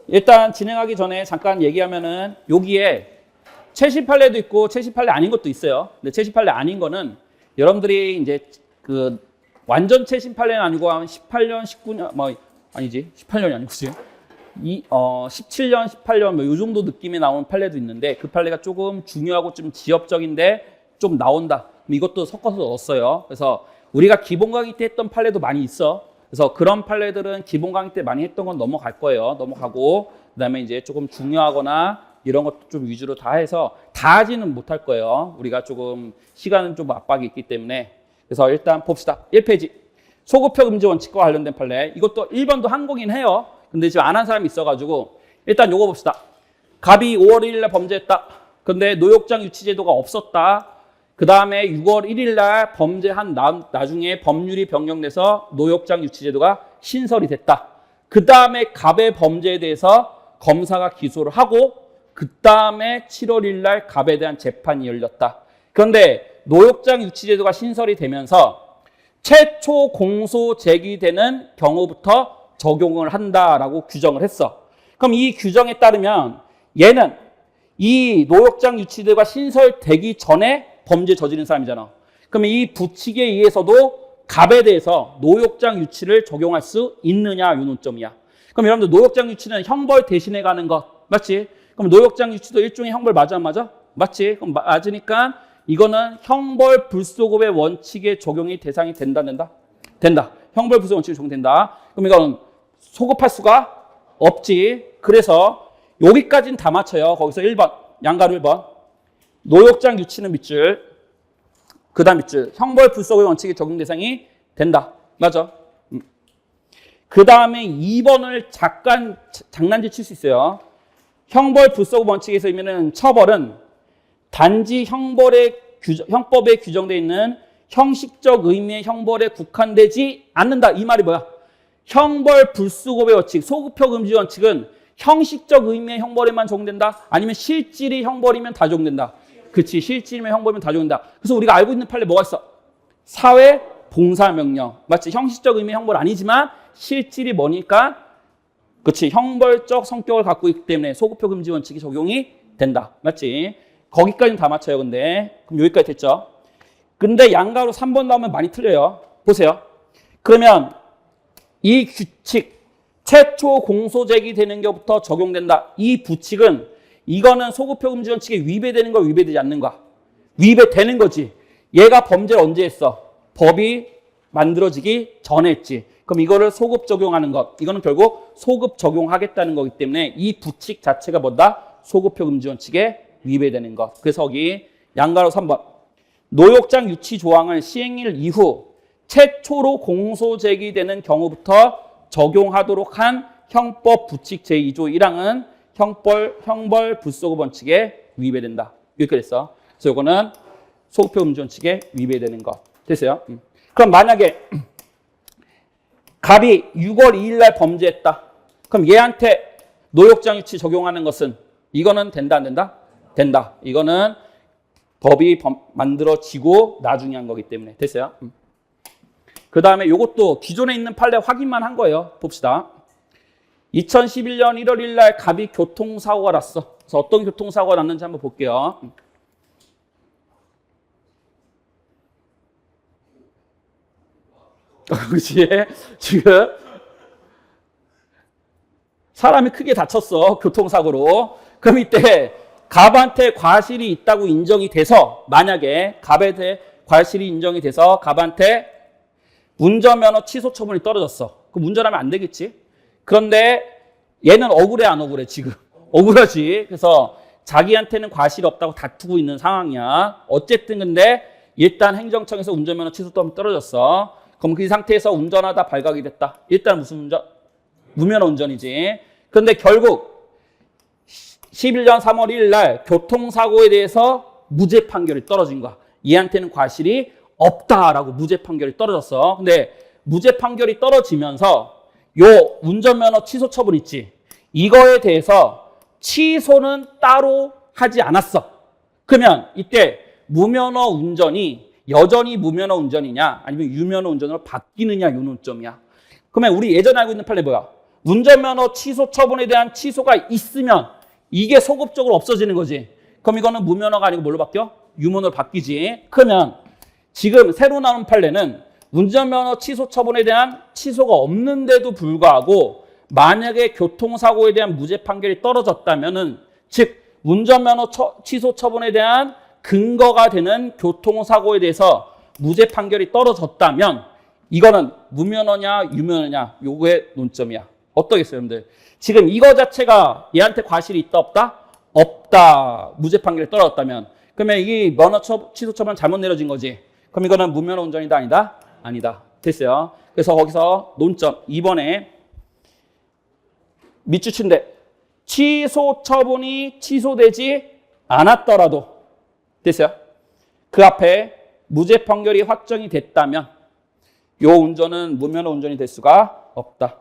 일단 진행하기 전에 잠깐 얘기하면은 여기에 최신 판례도 있고 최신 판례 아닌 것도 있어요. 근데 최신 판례 아닌 거는 여러분들이 이제 그 완전 최신 판례는 아니고 한 18년, 19년 뭐 아니지 18년이 아니고 그지? 17년, 18년 뭐 요 정도 느낌이 나오는 판례도 있는데 그 판례가 조금 중요하고 좀 지엽적인데 좀 나온다. 이것도 섞어서 넣었어요. 그래서 우리가 기본 강의 때 했던 판례도 많이 있어. 그래서 그런 판례들은 기본 강의 때 많이 했던 건 넘어갈 거예요. 넘어가고 그다음에 이제 조금 중요하거나 이런 것도 좀 위주로 다 해서 다 하지는 못할 거예요. 우리가 조금 시간은 좀 압박이 있기 때문에. 그래서 일단 봅시다. 1페이지. 소급표 금지 원칙과 관련된 판례. 이것도 1번도 한 거긴 해요. 근데 지금 안 한 사람이 있어가지고 일단 요거 봅시다. 갑이 5월 1일 날 범죄했다. 근데 노역장 유치 제도가 없었다. 그 다음에 6월 1일 날 범죄한 나중에 법률이 변경돼서 노역장 유치 제도가 신설이 됐다. 그 다음에 갑의 범죄에 대해서 검사가 기소를 하고 그 다음에 7월 1일 날 갑에 대한 재판이 열렸다. 그런데 노역장 유치 제도가 신설이 되면서 최초 공소 제기되는 경우부터 적용을 한다라고 규정을 했어. 그럼 이 규정에 따르면 얘는 이 노역장 유치제도가 신설되기 전에 범죄 저지른 사람이잖아. 그럼 이 부칙에 의해서도 갑에 대해서 노역장 유치를 적용할 수 있느냐 이 논점이야. 그럼 여러분들 노역장 유치는 형벌 대신에 가는 것 맞지? 그럼 노역장 유치도 일종의 형벌 맞아 안 맞아? 맞지? 그럼 맞으니까 이거는 형벌 불소급의 원칙에 적용이 대상이 된다? 된다. 형벌 불소급 원칙에 적용된다. 그럼 이건 소급할 수가 없지. 그래서 여기까지는 다 맞춰요. 거기서 1번 양가로 1번 노역장 유치는 밑줄 그 다음 밑줄 형벌 불소급의 원칙에 적용 대상이 된다. 맞아. 그 다음에 2번을 잠깐 장난질 칠 수 있어요. 형벌 불소급 원칙에서 의미는 처벌은 단지 형법에 규정되어 있는 형식적 의미의 형벌에 국한되지 않는다. 이 말이 뭐야? 형벌 불소급의 원칙, 소급표 금지 원칙은 형식적 의미의 형벌에만 적용된다? 아니면 실질이 형벌이면 다 적용된다? 그치, 실질이면 형벌이면 다 적용된다. 그래서 우리가 알고 있는 판례 뭐가 있어? 사회 봉사명령. 맞지? 형식적 의미의 형벌 아니지만 실질이 뭐니까 그치, 형벌적 성격을 갖고 있기 때문에 소급표 금지 원칙이 적용이 된다. 맞지? 거기까지는 다 맞춰요. 근데 그럼 여기까지 됐죠? 근데 양가로 3번 나오면 많이 틀려요. 보세요. 그러면 이 규칙 최초 공소 제기되는 것부터 적용된다. 이 부칙은 이거는 소급표 금지 원칙에 위배되는 거 위배되지 않는 거야? 위배되는 거지. 얘가 범죄를 언제 했어? 법이 만들어지기 전에 했지. 그럼 이거를 소급 적용하는 것. 이거는 결국 소급 적용하겠다는 거기 때문에 이 부칙 자체가 뭐다? 소급표 금지 원칙에 위배되는 것. 그래서 여기 양가로 3번. 노역장 유치 조항을 시행일 이후 최초로 공소 제기되는 경우부터 적용하도록 한 형법 부칙 제2조 1항은 형벌 불소급 원칙에 위배된다. 이렇게 됐어. 그래서 이거는 소급표 금지 원칙에 위배되는 것. 됐어요? 그럼 만약에 갑이 6월 2일 날 범죄했다. 그럼 얘한테 노역장 유치 적용하는 것은 이거는 된다 안 된다? 된다. 이거는 법이 만들어지고 나중에 한 거기 때문에. 됐어요? 그 다음에 이것도 기존에 있는 판례 확인만 한 거예요. 봅시다. 2011년 1월 1일 날 갑이 교통사고가 났어. 그래서 어떤 교통사고가 났는지 한번 볼게요. 그렇지? 지금 사람이 크게 다쳤어. 교통사고로. 그럼 이때 갑한테 과실이 있다고 인정이 돼서 만약에 갑에 대해 과실이 인정이 돼서 갑한테 운전면허 취소 처분이 떨어졌어. 그럼 운전하면 안 되겠지? 그런데 얘는 억울해 안 억울해 지금? 억울하지. 그래서 자기한테는 과실이 없다고 다투고 있는 상황이야. 어쨌든 근데 일단 행정청에서 운전면허 취소 처분이 떨어졌어. 그럼 그 상태에서 운전하다 발각이 됐다. 일단 무슨 운전? 무면허 운전이지. 그런데 결국 11년 3월 1일 날 교통사고에 대해서 무죄 판결이 떨어진 거야. 얘한테는 과실이 없다라고 무죄 판결이 떨어졌어. 근데 무죄 판결이 떨어지면서 요 운전면허 취소 처분 있지. 이거에 대해서 취소는 따로 하지 않았어. 그러면 이때 무면허 운전이 여전히 무면허 운전이냐 아니면 유면허 운전으로 바뀌느냐 요 논점이야. 그러면 우리 예전에 알고 있는 판례 뭐야? 운전면허 취소 처분에 대한 취소가 있으면 이게 소급적으로 없어지는 거지. 그럼 이거는 무면허가 아니고 뭘로 바뀌어? 유면허로 바뀌지. 그러면 지금 새로 나온 판례는 운전면허 취소 처분에 대한 취소가 없는데도 불구하고 만약에 교통사고에 대한 무죄 판결이 떨어졌다면은, 즉 운전면허 취소 처분에 대한 근거가 되는 교통사고에 대해서 무죄 판결이 떨어졌다면 이거는 무면허냐 유면허냐 요거의 논점이야. 어떠겠어요, 여러분들? 지금 이거 자체가 얘한테 과실이 있다 없다? 없다. 무죄 판결이 떨어졌다면 그러면 이 면허 취소 처분 잘못 내려진 거지. 그럼 이거는 무면허 운전이다 아니다? 아니다. 됐어요. 그래서 거기서 논점 2번에 밑줄친데 취소 처분이 취소되지 않았더라도 됐어요. 그 앞에 무죄 판결이 확정이 됐다면 요 운전은 무면허 운전이 될 수가 없다.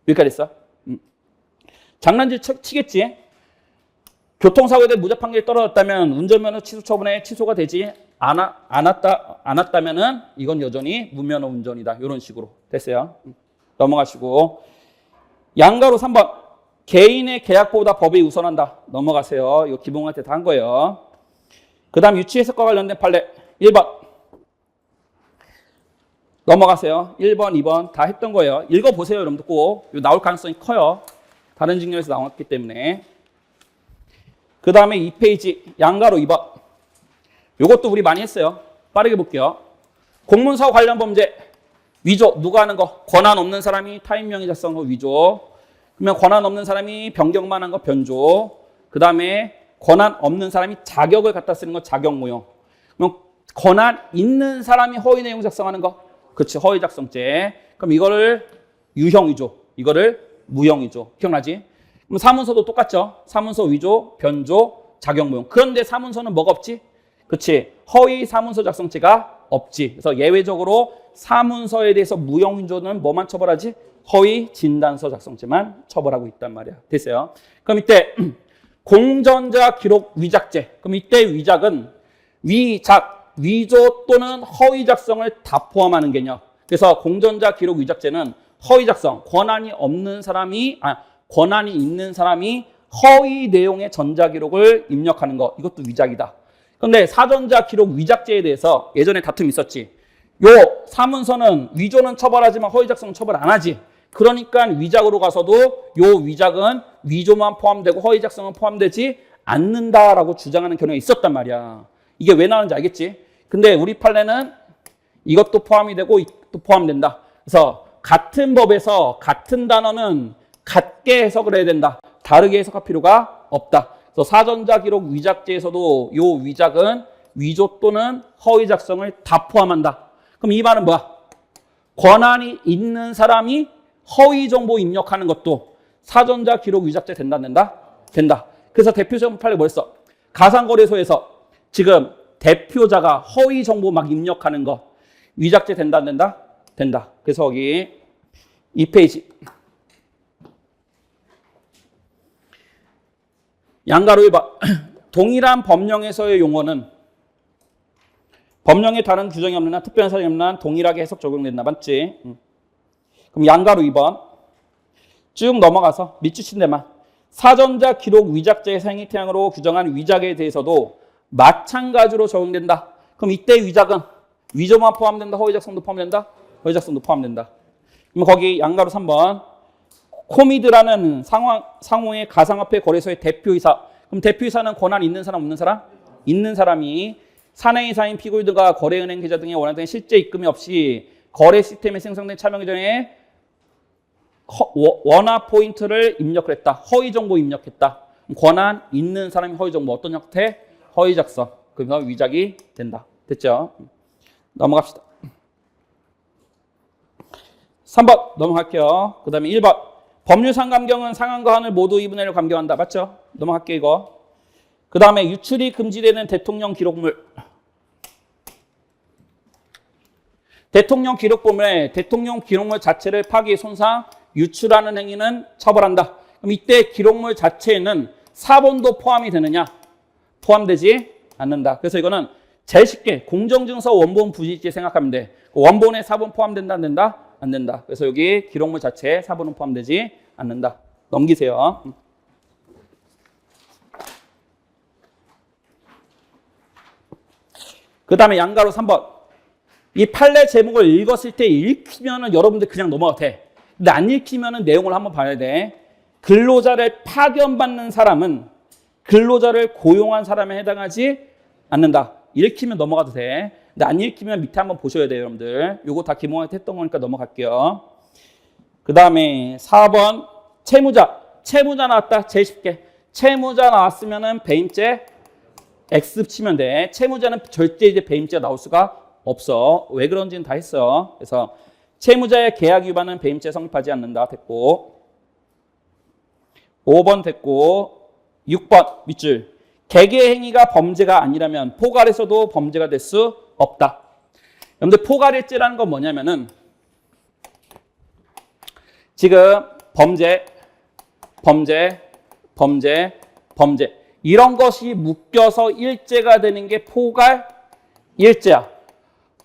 여기까지 됐어. 장난질 치겠지. 교통사고에 대해 무죄 판결이 떨어졌다면 운전면허 취소 처분에 취소가 되지 않았다면은 이건 여전히 무면허 운전이다. 이런 식으로 됐어요. 넘어가시고 양가로 3번 개인의 계약보다 법이 우선한다. 넘어가세요. 이거 기본한테 다 한 거예요. 그 다음 유치해석과 관련된 판례 1번 넘어가세요. 1번, 2번 다 했던 거예요. 읽어보세요. 여러분들 꼭 나올 가능성이 커요. 다른 직렬에서 나왔기 때문에. 그 다음에 2페이지 양가로 2번 이것도 우리 많이 했어요. 빠르게 볼게요. 공문서 관련 범죄 위조 누가 하는 거? 권한 없는 사람이 타인 명의 작성한 거 위조. 그러면 권한 없는 사람이 변경만 한 거 변조. 그 다음에 권한 없는 사람이 자격을 갖다 쓰는 거 자격무용. 그럼 권한 있는 사람이 허위 내용 작성하는 거? 그렇지, 허위 작성죄. 그럼 이거를 유형 위조, 이거를 무형 위조. 기억나지? 그럼 사문서도 똑같죠. 사문서 위조, 변조, 자격무용. 그런데 사문서는 뭐가 없지? 그렇지, 허위 사문서 작성죄가 없지. 그래서 예외적으로 사문서에 대해서 무형 위조는 뭐만 처벌하지? 허위 진단서 작성죄만 처벌하고 있단 말이야. 됐어요? 그럼 이때 공전자 기록 위작죄. 그럼 이때 위작은 위작, 위조 또는 허위 작성을 다 포함하는 개념. 그래서 공전자 기록 위작죄는 허위 작성, 권한이 있는 사람이 허위 내용의 전자기록을 입력하는 거. 이것도 위작이다. 그런데 사전자 기록 위작죄에 대해서 예전에 다툼이 있었지. 요 사문서는 위조는 처벌하지만 허위 작성은 처벌 안 하지. 그러니까 위작으로 가서도 요 위작은 위조만 포함되고 허위 작성은 포함되지 않는다라고 주장하는 경우가 있었단 말이야. 이게 왜 나오는지 알겠지? 근데 우리 판례는 이것도 포함이 되고 이것도 포함된다. 그래서 같은 법에서 같은 단어는 같게 해석을 해야 된다. 다르게 해석할 필요가 없다. 그래서 사전자 기록 위작죄에서도 요 위작은 위조 또는 허위 작성을 다 포함한다. 그럼 이 말은 뭐야? 권한이 있는 사람이 허위 정보 입력하는 것도 사전자 기록 위작죄 된다, 안 된다? 된다. 그래서 대표적 판례 뭐였어? 가상거래소에서 지금 대표자가 허위 정보 막 입력하는 거 위작죄 된다, 안 된다? 된다. 그래서 여기 2페이지 양가로 1번 동일한 법령에서의 용어는 법령에 다른 규정이 없는 한 특별한 사정이 없는 한 동일하게 해석 적용된다. 맞지? 그럼 양가로 2번 쭉 넘어가서 밑줄친 데만 사전자 기록 위작죄의 생리태양으로 규정한 위작에 대해서도 마찬가지로 적용된다. 그럼 이때 위작은 위조만 포함된다? 허위 작성도 포함된다? 허위 작성도 포함된다. 그럼 거기 양가로 3번 코미드라는 상호의 가상화폐 거래소의 대표이사. 그럼 대표이사는 권한 있는 사람 없는 사람? 있는 사람이 사내이사인 피고인들과 거래은행 계좌 등의 원화등의 실제 입금이 없이 거래 시스템에 생성된 차명 계정에 원화 포인트를 입력을 했다. 허위 정보 입력했다. 권한 있는 사람이 허위 정보 어떤 형태? 허위 작성. 그래서 위작이 된다. 됐죠? 넘어갑시다. 3번 넘어갈게요. 그 다음에 1번 법률상 감경은 상한과 하한을 모두 2분의 1로 감경한다. 맞죠? 넘어갈게요 이거. 그 다음에 유출이 금지되는 대통령 기록물. 대통령 기록물에 대통령 기록물 자체를 파기, 손상, 유출하는 행위는 처벌한다. 그럼 이때 기록물 자체에는 사본도 포함이 되느냐? 포함되지 않는다. 그래서 이거는 제일 쉽게 공정증서 원본 부실죄 생각하면 돼. 원본에 사본 포함된다 안 된다? 안 된다. 그래서 여기 기록물 자체에 사본은 포함되지 않는다. 넘기세요. 그 다음에 양가로 3번. 이 판례 제목을 읽었을 때 읽히면은 여러분들 그냥 넘어가도 돼. 근데 안 읽히면은 내용을 한번 봐야 돼. 근로자를 파견받는 사람은 근로자를 고용한 사람에 해당하지 않는다. 읽히면 넘어가도 돼. 근데 안 읽히면 밑에 한번 보셔야 돼요, 여러분들. 요거 다 김홍한테 했던 거니까 넘어갈게요. 그 다음에 4번 채무자. 채무자 나왔다. 제일 쉽게. 채무자 나왔으면은 배임죄 X 치면 돼. 채무자는 절대 이제 배임죄가 나올 수가 없어. 왜 그런지는 다 했어. 그래서 채무자의 계약 위반은 배임죄 성립하지 않는다. 됐고. 5번 됐고. 6번 밑줄. 개개 행위가 범죄가 아니라면 포괄에서도 범죄가 될 수 없다. 여러분들 포괄일죄라는 건 뭐냐면은 지금 범죄 이런 것이 묶여서 일죄가 되는 게 포괄일죄야.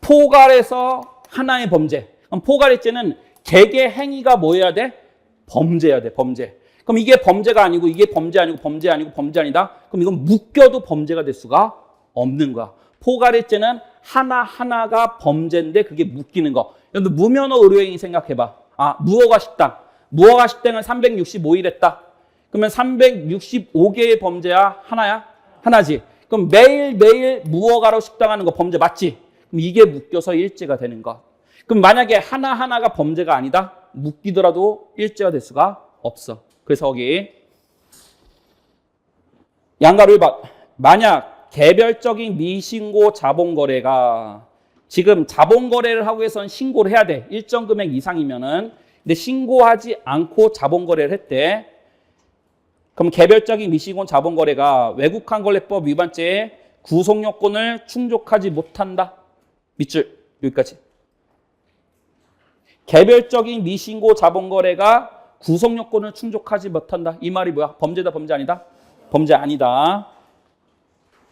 포괄에서 하나의 범죄. 그럼 포괄일죄는 개개 행위가 뭐여야 돼? 범죄여야 돼. 범죄. 그럼 이게 범죄가 아니고 이게 범죄 아니고 범죄 아니고 범죄 아니다? 그럼 이건 묶여도 범죄가 될 수가 없는 거야. 포괄일죄는 하나하나가 범죄인데 그게 묶이는 거. 여러분 무면허 의료행위 생각해봐. 무허가 식당. 무허가 식당은 365일 했다. 그러면 365개의 범죄야? 하나야? 하나지. 그럼 매일매일 무허가로 식당하는 거 범죄 맞지? 그럼 이게 묶여서 일죄가 되는 거. 그럼 만약에 하나하나가 범죄가 아니다? 묶이더라도 일죄가 될 수가 없어. 그래서 여기 양가로 1번. 만약 개별적인 미신고 자본거래가 지금 자본거래를 하고 해서는 신고를 해야 돼. 일정 금액 이상이면은. 근데 신고하지 않고 자본거래를 했대. 그럼 개별적인 미신고 자본거래가 외국환거래법 위반죄에 구속요건을 충족하지 못한다. 밑줄 여기까지. 개별적인 미신고 자본거래가 구속요건을 충족하지 못한다. 이 말이 뭐야? 범죄다 범죄 아니다? 범죄 아니다.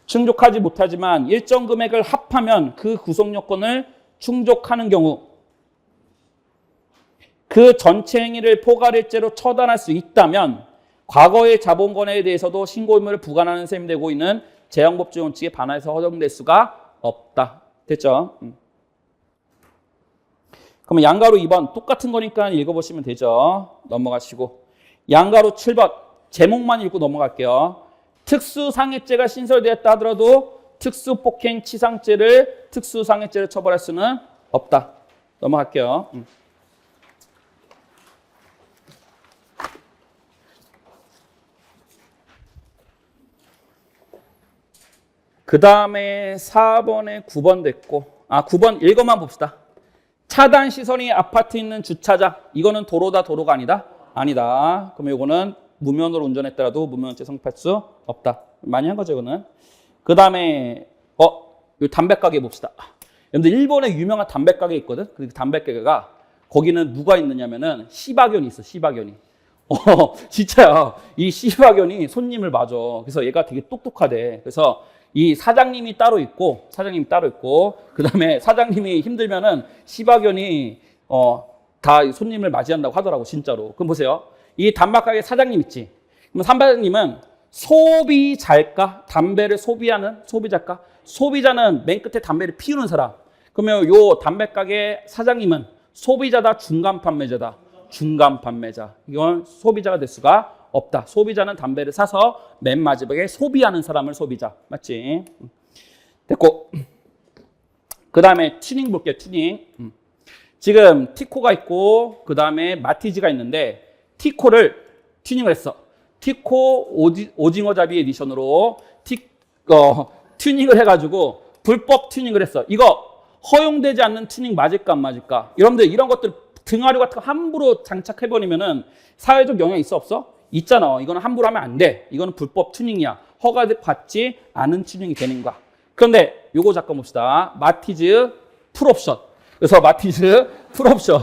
충족하지 못하지만 일정 금액을 합하면 그 구속요건을 충족하는 경우 그 전체 행위를 포괄일죄로 처단할 수 있다면 과거의 자본거래에 대해서도 신고 의무를 부과하는 셈이 되고 있는 재형법적 원칙에 반해서 허용될 수가 없다. 됐죠? 그러면 양가로 2번 똑같은 거니까 읽어보시면 되죠. 넘어가시고. 양가로 7번 제목만 읽고 넘어갈게요. 특수상해죄가 신설되었다 하더라도 특수폭행치상죄를 특수상해죄로 처벌할 수는 없다. 넘어갈게요. 그 다음에 4번에 9번 됐고 9번 읽어만 봅시다. 차단 시설이 아파트 있는 주차장. 이거는 도로다 도로가 아니다? 아니다. 그럼 이거는 무면허로 운전했더라도 무면허죄 성립할 수 없다. 많이 한 거죠 이거는. 그 다음에 이 담배가게 봅시다. 여러분들 일본에 유명한 담배가게 있거든. 그 담배가게가 거기는 누가 있느냐면은 시바견이 있어. 시바견이. 진짜야. 이 시바견이 손님을 맞아. 그래서 얘가 되게 똑똑하대. 그래서 이 사장님이 따로 있고 그 다음에 사장님이 힘들면은 시바견이 다 손님을 맞이한다고 하더라고 진짜로. 그럼 보세요. 이 단막가게 사장님 있지. 그럼 사장님은 소비자일까? 담배를 소비하는 소비자일까? 소비자는 맨 끝에 담배를 피우는 사람. 그러면 요 담배가게 사장님은 소비자다 중간 판매자다? 중간 판매자. 이건 소비자가 될 수가 없다. 소비자는 담배를 사서 맨 마지막에 소비하는 사람을 소비자. 맞지? 됐고. 그 다음에 튜닝 볼게요. 튜닝. 지금 티코가 있고 그 다음에 마티즈가 있는데 티코를 튜닝을 했어. 티코 오징어잡이 에디션으로 튜닝을 해가지고 불법 튜닝을 했어. 이거 허용되지 않는 튜닝 맞을까 안 맞을까? 여러분들 이런 것들 등하류 같은 거 함부로 장착해버리면은 사회적 영향 있어 없어? 있잖아. 이거는 함부로 하면 안 돼. 이거는 불법 튜닝이야. 허가받지 않은 튜닝이 되는 거야. 그런데 요거 잠깐 봅시다. 마티즈 풀옵션. 그래서 마티즈 풀옵션.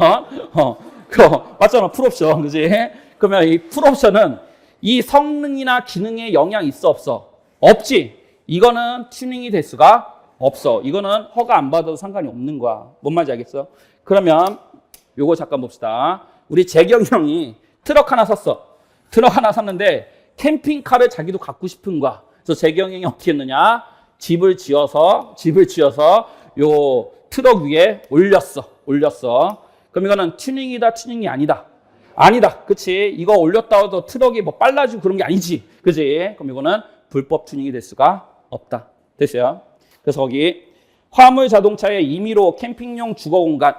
그거 맞잖아. 풀옵션. 그지? 그러면 이 풀옵션은 이 성능이나 기능에 영향이 있어 없어? 없지. 이거는 튜닝이 될 수가 없어. 이거는 허가 안 받아도 상관이 없는 거야. 뭔 말인지 알겠어? 그러면 요거 잠깐 봅시다. 우리 재경이 형이 트럭 하나 샀어. 트럭 하나 샀는데 캠핑카를 자기도 갖고 싶은 거야. 그래서 재경이 형이 어떻게 했느냐? 집을 지어서 요 트럭 위에 올렸어. 그럼 이거는 튜닝이다, 튜닝이 아니다. 아니다. 그치? 이거 올렸다고 해도 트럭이 뭐 빨라지고 그런 게 아니지. 그치? 그럼 이거는 불법 튜닝이 될 수가 없다. 됐어요? 그래서 거기 화물 자동차의 임의로 캠핑용 주거 공간,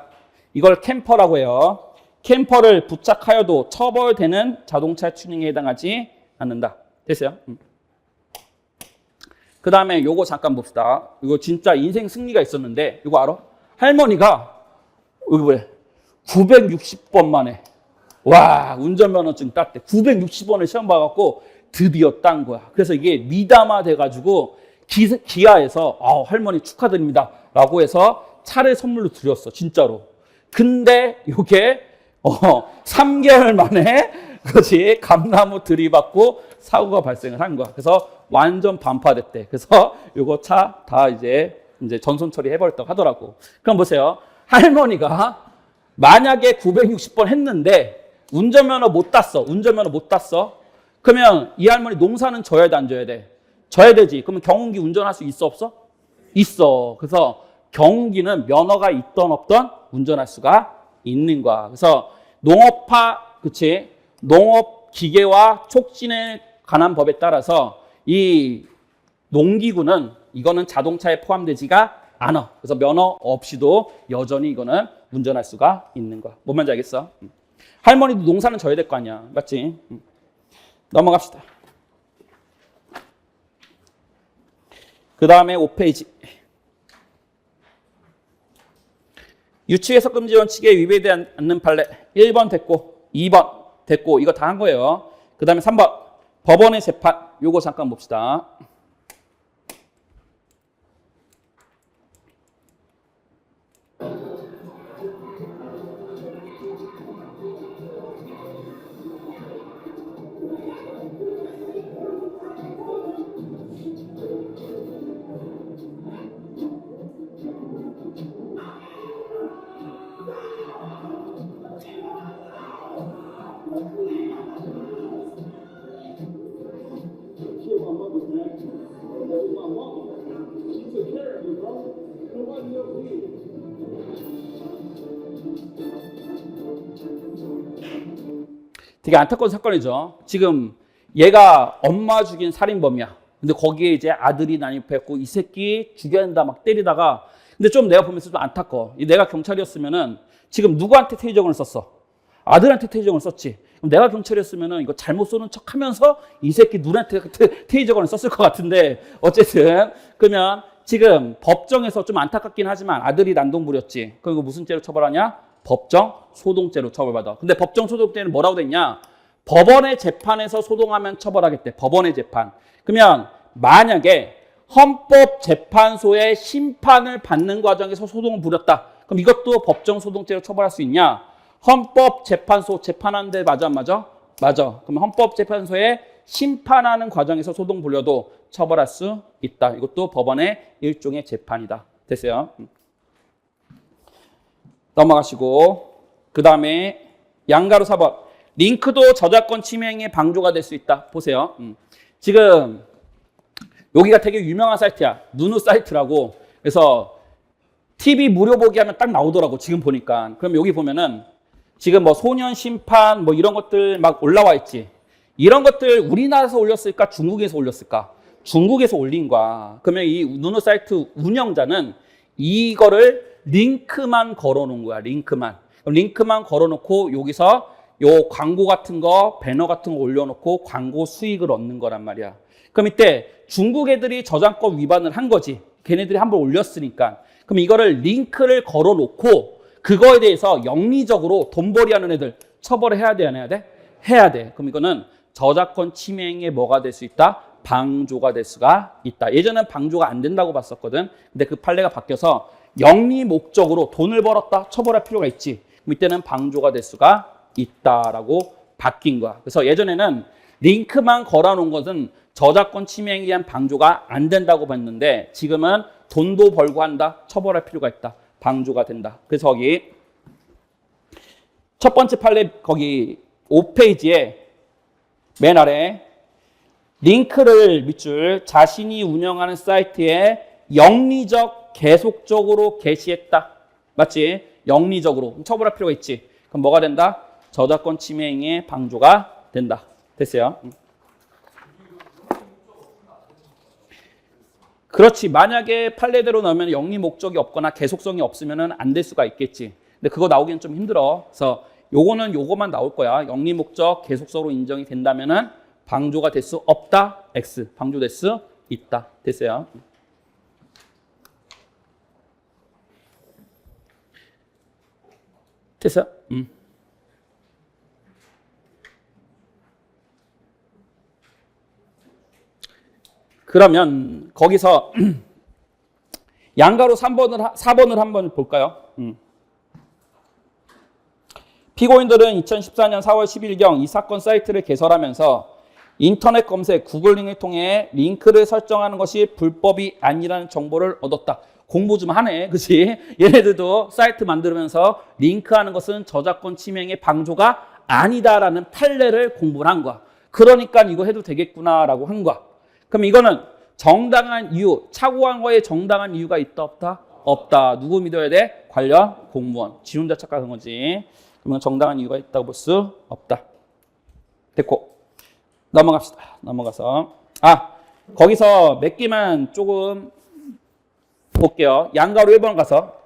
이걸 캠퍼라고 해요. 캠퍼를 부착하여도 처벌되는 자동차 튜닝에 해당하지 않는다. 됐어요? 그 다음에 요거 잠깐 봅시다. 이거 진짜 인생 승리가 있었는데, 이거 알아? 할머니가, 여기 왜? 960번 만에, 와, 운전면허증 땄대. 960번을 시험 봐갖고 드디어 딴 거야. 그래서 이게 미담화 돼가지고 기아에서, 할머니 축하드립니다. 라고 해서 차를 선물로 드렸어. 진짜로. 근데 요게, 3개월 만에, 그렇지, 감나무 들이받고 사고가 발생을 한 거야. 그래서 완전 반파됐대. 그래서 요거 차 다 이제 전손 처리해버렸다고 하더라고. 그럼 보세요. 할머니가 만약에 960번 했는데 운전면허 못 땄어. 그러면 이 할머니 농사는 져야 돼, 안 져야 돼? 져야 되지. 그러면 경운기 운전할 수 있어, 없어? 있어. 그래서 경운기는 면허가 있던 없던 운전할 수가 있는 거야. 그래서 그치? 농업 기계와 촉진에 관한 법에 따라서 이 농기구는 이거는 자동차에 포함되지가 않아. 그래서 면허 없이도 여전히 이거는 운전할 수가 있는 거야. 뭔 말인지 알겠어? 할머니도 농사는 져야 될 거 아니야. 맞지? 넘어갑시다. 그 다음에 5페이지. 유치해석 금지 원칙에 위배되지 않는 판례. 1번 됐고, 2번 됐고, 이거 다 한 거예요. 그 다음에 3번. 법원의 재판. 요거 잠깐 봅시다. 되게 안타까운 사건이죠. 지금 얘가 엄마 죽인 살인범이야. 근데 거기에 이제 아들이 난입했고 이 새끼 죽여야 된다 막 때리다가, 근데 좀 내가 보면서 좀 안타까워. 내가 경찰이었으면은 지금 누구한테 퇴위정을 썼어? 아들한테 퇴위정을 썼지. 그럼 내가 경찰이었으면은 이거 잘못 쏘는 척 하면서 이 새끼 누나한테 퇴위정을 썼을 것 같은데, 어쨌든 그러면 지금 법정에서 좀 안타깝긴 하지만 아들이 난동 부렸지. 그럼 이거 무슨 죄로 처벌하냐? 법정 소동죄로 처벌받아. 근데 법정 소동죄는 뭐라고 돼 있냐? 법원의 재판에서 소동하면 처벌하겠대. 법원의 재판. 그러면 만약에 헌법재판소의 심판을 받는 과정에서 소동을 부렸다. 그럼 이것도 법정 소동죄로 처벌할 수 있냐? 헌법재판소 재판하는데 맞아 안 맞아? 맞아. 그럼 헌법재판소에 심판하는 과정에서 소동 부려도 처벌할 수 있다. 이것도 법원의 일종의 재판이다. 됐어요? 넘어가시고, 그 다음에 양가로 4번. 링크도 저작권 침해행위의 방조가 될 수 있다. 보세요. 지금 여기가 되게 유명한 사이트야. 누누 사이트라고. 그래서 TV 무료 보기 하면 딱 나오더라고. 지금 보니까. 그럼 여기 보면은 지금 뭐 소년 심판 뭐 이런 것들 막 올라와 있지. 이런 것들 우리나라에서 올렸을까? 중국에서 올렸을까? 중국에서 올린 거야. 그러면 이 누누 사이트 운영자는 이거를 링크만 걸어놓은 거야. 링크만 걸어놓고 여기서 요 광고 같은 거, 배너 같은 거 올려놓고 광고 수익을 얻는 거란 말이야. 그럼 이때 중국 애들이 저작권 위반을 한 거지. 걔네들이 한번 올렸으니까. 그럼 이거를 링크를 걸어놓고 그거에 대해서 영리적으로 돈벌이 하는 애들 처벌을 해야 돼, 안 해야 돼? 해야 돼. 그럼 이거는 저작권 침해행위에 뭐가 될 수 있다? 방조가 될 수가 있다. 예전엔 방조가 안 된다고 봤었거든. 근데 그 판례가 바뀌어서 영리 목적으로 돈을 벌었다 처벌할 필요가 있지. 그럼 이때는 방조가 될 수가 있다라고 바뀐 거야. 그래서 예전에는 링크만 걸어놓은 것은 저작권 침해에 의한 방조가 안 된다고 봤는데 지금은 돈도 벌고 한다. 처벌할 필요가 있다. 방조가 된다. 그래서 여기 첫 번째 판례 거기 5페이지에 맨 아래 링크를 밑줄 자신이 운영하는 사이트에 영리적 계속적으로 게시했다. 맞지? 영리적으로. 처벌할 필요가 있지. 그럼 뭐가 된다? 저작권 침해 행위의 방조가 된다. 됐어요? 그렇지. 만약에 판례대로 나오면 영리 목적이 없거나 계속성이 없으면 안 될 수가 있겠지. 근데 그거 나오기는 좀 힘들어. 그래서 요거는 요거만 나올 거야. 영리 목적 계속성으로 인정이 된다면은 방조가 될 수 없다. X. 방조될 수 있다. 됐어요? 됐어요? 그러면 거기서 양가로 4번을 한번 볼까요? 피고인들은 2014년 4월 10일경 이 사건 사이트를 개설하면서 인터넷 검색, 구글링을 통해 링크를 설정하는 것이 불법이 아니라는 정보를 얻었다. 공부 좀 하네. 그치? 얘네들도 사이트 만들면서 링크하는 것은 저작권 침해의 방조가 아니다라는 판례를 공부를 한 거야. 그러니까 이거 해도 되겠구나라고 한 거야. 그럼 이거는 정당한 이유, 착오한 거에 정당한 이유가 있다 없다? 없다. 누구 믿어야 돼? 관련 공무원. 지 혼자 착각한 거지. 그러면 정당한 이유가 있다고 볼 수 없다. 됐고. 넘어갑시다. 넘어가서. 거기서 몇 개만 조금 볼게요. 양가로 1번 가서.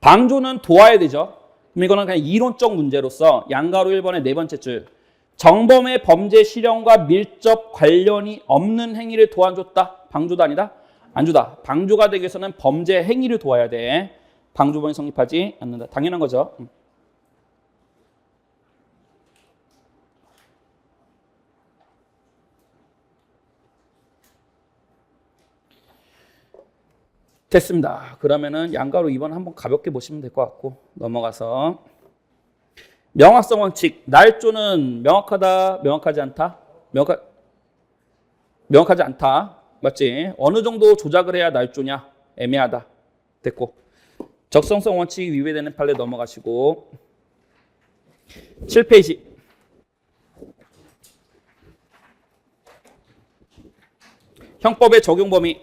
방조는 도와야 되죠. 그럼 이거는 그냥 이론적 문제로서 양가로 1번의 네 번째 줄. 정범의 범죄 실형과 밀접 관련이 없는 행위를 도와줬다. 방조도 아니다? 안 주다. 방조가 되기 위해서는 범죄 행위를 도와야 돼. 방조범이 성립하지 않는다. 당연한 거죠. 됐습니다. 그러면은 양가로 2번 한번 가볍게 보시면 될 것 같고 넘어가서 명확성 원칙. 날조는 명확하다, 명확하지 않다? 명확하지 않다. 맞지? 어느 정도 조작을 해야 날조냐? 애매하다. 됐고. 적성성 원칙이 위배되는 판례 넘어가시고 7페이지. 형법의 적용 범위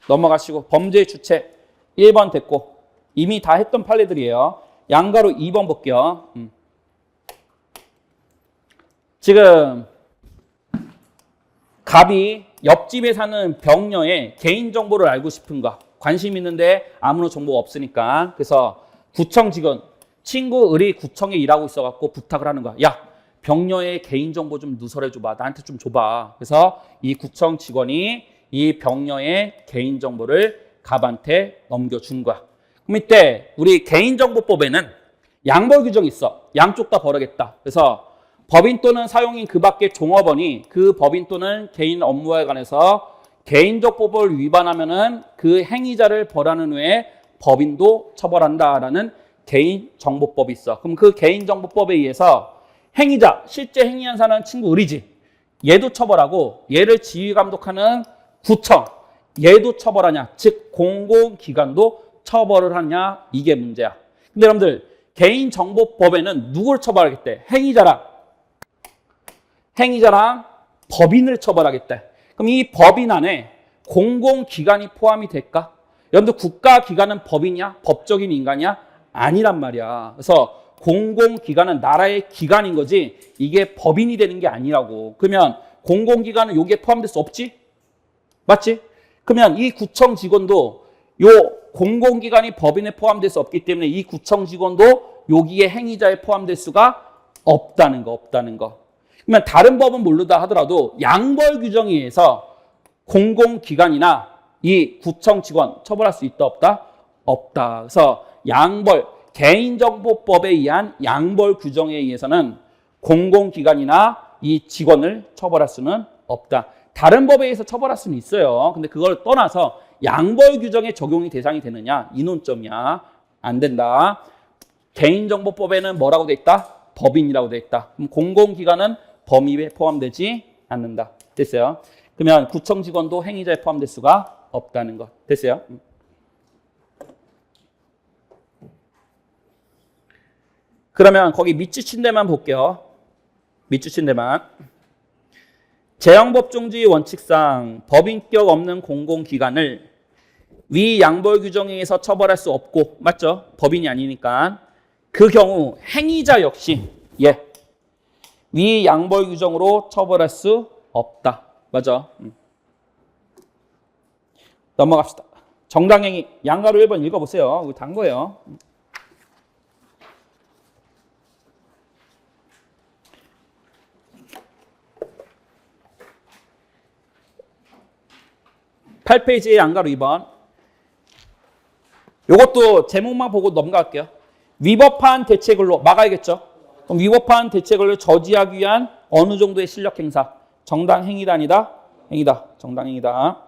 넘어가시고 범죄의 주체 1번 됐고 이미 다 했던 판례들이에요. 양가로 2번 볼게요. 지금 갑이 옆집에 사는 병녀의 개인정보를 알고 싶은가? 관심 있는데 아무런 정보가 없으니까. 그래서 구청 직원, 친구 을이 구청에 일하고 있어갖고 부탁을 하는 거야. 야, 병녀의 개인정보 좀 누설해줘봐. 나한테 좀 줘봐. 그래서 이 구청 직원이 이 병녀의 개인정보를 갑한테 넘겨준 거야. 그럼 이때 우리 개인정보법에는 양벌 규정이 있어. 양쪽 다 벌하겠다. 그래서 법인 또는 사용인 그 밖의 종업원이 그 법인 또는 개인 업무에 관해서 개인적 보호를 위반하면은 그 행위자를 벌하는 후에 법인도 처벌한다라는 개인정보법이 있어. 그럼 그 개인정보법에 의해서 행위자, 실제 행위한 사람은 친구 을이지. 얘도 처벌하고 얘를 지휘 감독하는 구청, 얘도 처벌하냐. 즉 공공기관도 처벌을 하냐. 이게 문제야. 근데 여러분들 개인정보법에는 누구를 처벌하겠대? 행위자랑 법인을 처벌하겠대. 그럼 이 법인 안에 공공기관이 포함이 될까? 여러분들 국가기관은 법이냐? 법적인 인간이야? 아니란 말이야. 그래서 공공기관은 나라의 기관인 거지 이게 법인이 되는 게 아니라고. 그러면 공공기관은 여기에 포함될 수 없지? 맞지? 그러면 이 구청 직원도 요 공공기관이 법인에 포함될 수 없기 때문에 이 구청 직원도 여기에 행위자에 포함될 수가 없다는 거. 그러면 다른 법은 모르다 하더라도 양벌 규정에 의해서 공공기관이나 이 구청 직원 처벌할 수 있다 없다? 없다. 그래서 양벌, 개인정보법에 의한 양벌 규정에 의해서는 공공기관이나 이 직원을 처벌할 수는 없다. 다른 법에 의해서 처벌할 수는 있어요. 근데 그걸 떠나서 양벌 규정에 적용이 대상이 되느냐? 이 논점이야. 안 된다. 개인정보법에는 뭐라고 돼 있다? 법인이라고 돼 있다. 그럼 공공기관은 범위에 포함되지 않는다. 됐어요? 그러면 구청 직원도 행위자에 포함될 수가 없다는 것. 됐어요? 그러면 거기 밑줄친 데만 볼게요. 밑줄친 데만. 재형법중지 원칙상 법인격 없는 공공기관을 위 양벌 규정에 의해서 처벌할 수 없고, 맞죠? 법인이 아니니까. 그 경우 행위자 역시 위 양벌 규정으로 처벌할 수 없다. 맞아. 넘어갑시다. 정당행위 양가로 1번 읽어보세요. 이거 단 거예요. (8페이지의) 양가로 2번. 요것도 제목만 보고 넘어갈게요. 위법한 대체근로 막아야겠죠. 그럼 위법한 대체근로를 저지하기 위한 어느 정도의 실력 행사. 정당 행위다 아니다? 행위다. 정당 행위다.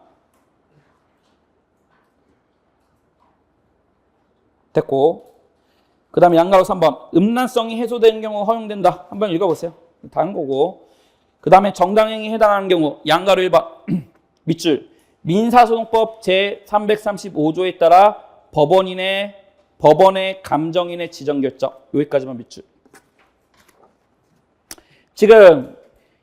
됐고. 그 다음에 양가로 3번. 음란성이 해소되는 경우 허용된다. 한번 읽어보세요. 다 한 거고. 그 다음에 정당행위에 해당하는 경우 양가로 1번. 밑줄. 민사소송법 제335조에 따라 법원의 감정인의 지정결정. 여기까지만 밑줄. 지금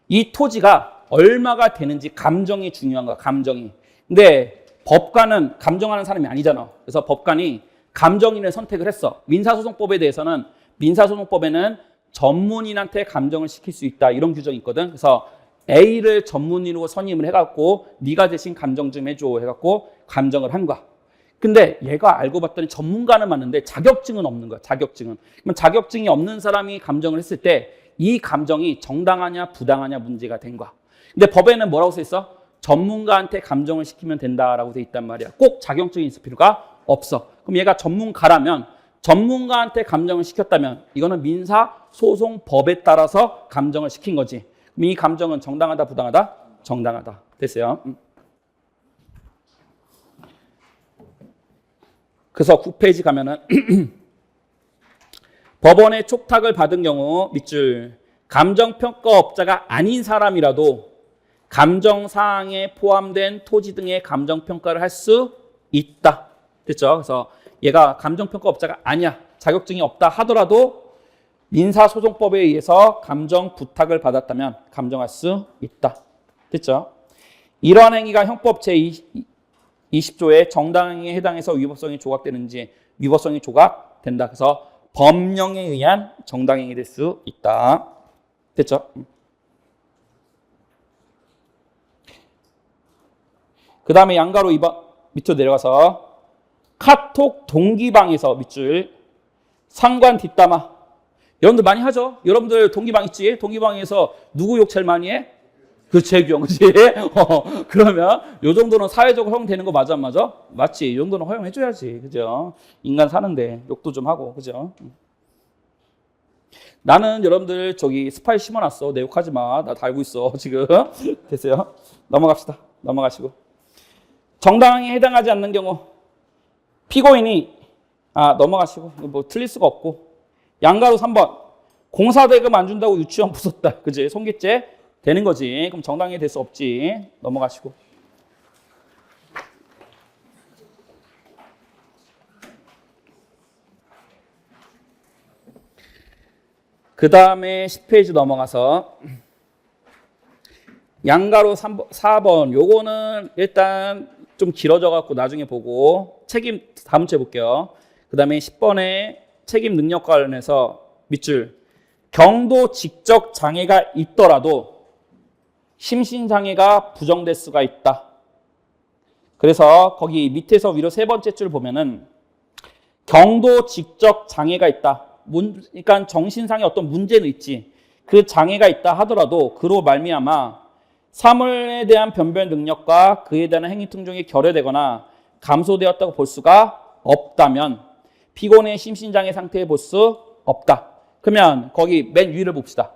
이 토지가 얼마가 되는지 감정이 중요한 거야. 감정이. 근데 법관은 감정하는 사람이 아니잖아. 그래서 법관이 감정인을 선택을 했어. 민사소송법에 대해서는 민사소송법에는 전문인한테 감정을 시킬 수 있다. 이런 규정이 있거든. 그래서 A를 전문인으로 선임을 해갖고 네가 대신 감정 좀 해줘 해갖고 감정을 한 거야. 근데 얘가 알고 봤더니 전문가는 맞는데 자격증은 없는 거야. 자격증은. 그러면 자격증이 없는 사람이 감정을 했을 때 이 감정이 정당하냐 부당하냐 문제가 된 거야. 근데 법에는 뭐라고 써 있어? 전문가한테 감정을 시키면 된다라고 돼 있단 말이야. 꼭 자격증이 있을 필요가 없어. 그럼 얘가 전문가라면 전문가한테 감정을 시켰다면 이거는 민사소송법에 따라서 감정을 시킨 거지. 그럼 이 감정은 정당하다 부당하다? 정당하다. 됐어요. 그래서 9페이지 가면은 법원의 촉탁을 받은 경우 밑줄 감정평가업자가 아닌 사람이라도 감정사항에 포함된 토지 등의 감정평가를 할 수 있다. 됐죠? 그래서 얘가 감정평가업자가 아니야. 자격증이 없다 하더라도 민사소송법에 의해서 감정 부탁을 받았다면 감정할 수 있다. 됐죠? 이러한 행위가 형법 제20조의 정당행위에 해당해서 위법성이 조각되는지 위법성이 조각된다. 그래서 법령에 의한 정당행위 될 수 있다. 됐죠? 그 다음에 양가로 2번 밑으로 내려가서 카톡 동기방에서 밑줄 상관 뒷담화. 여러분들 많이 하죠? 여러분들 동기방 있지? 동기방에서 누구 욕 제일 많이 해? 그 재규형, 그치? 그러면 요 정도는 사회적으로 허용되는 거 맞아, 안 맞아? 맞지? 이 정도는 허용해줘야지, 그죠? 인간 사는데 욕도 좀 하고, 그죠? 나는 여러분들 저기 스파이 심어놨어. 내 욕하지 마. 나 다 알고 있어, 지금. 됐어요? 넘어갑시다. 넘어가시고. 정당에 해당하지 않는 경우 피고인이 넘어가시고 뭐 틀릴 수가 없고 양가로 3번 공사대금 안 준다고 유치원 부쉈다. 그지? 손기죄 되는 거지. 그럼 정당이 될 수 없지. 넘어가시고. 그 다음에 10페이지 넘어가서 양가로 4번 요거는 일단 좀 길어져 갖고 나중에 보고 책임 다음 주에 볼게요. 그 다음에 10번에 책임 능력 관련해서 밑줄 경도 직접 장애가 있더라도 심신장애가 부정될 수가 있다. 그래서 거기 밑에서 위로 세 번째 줄 보면은 경도 직접 장애가 있다. 그러니까 정신상의 어떤 문제는 있지. 그 장애가 있다 하더라도 그로 말미암아 사물에 대한 변별 능력과 그에 대한 행위 특종이 결여되거나 감소되었다고 볼 수가 없다면 피고인의 심신장애 상태에 볼 수 없다. 그러면 거기 맨 위를 봅시다.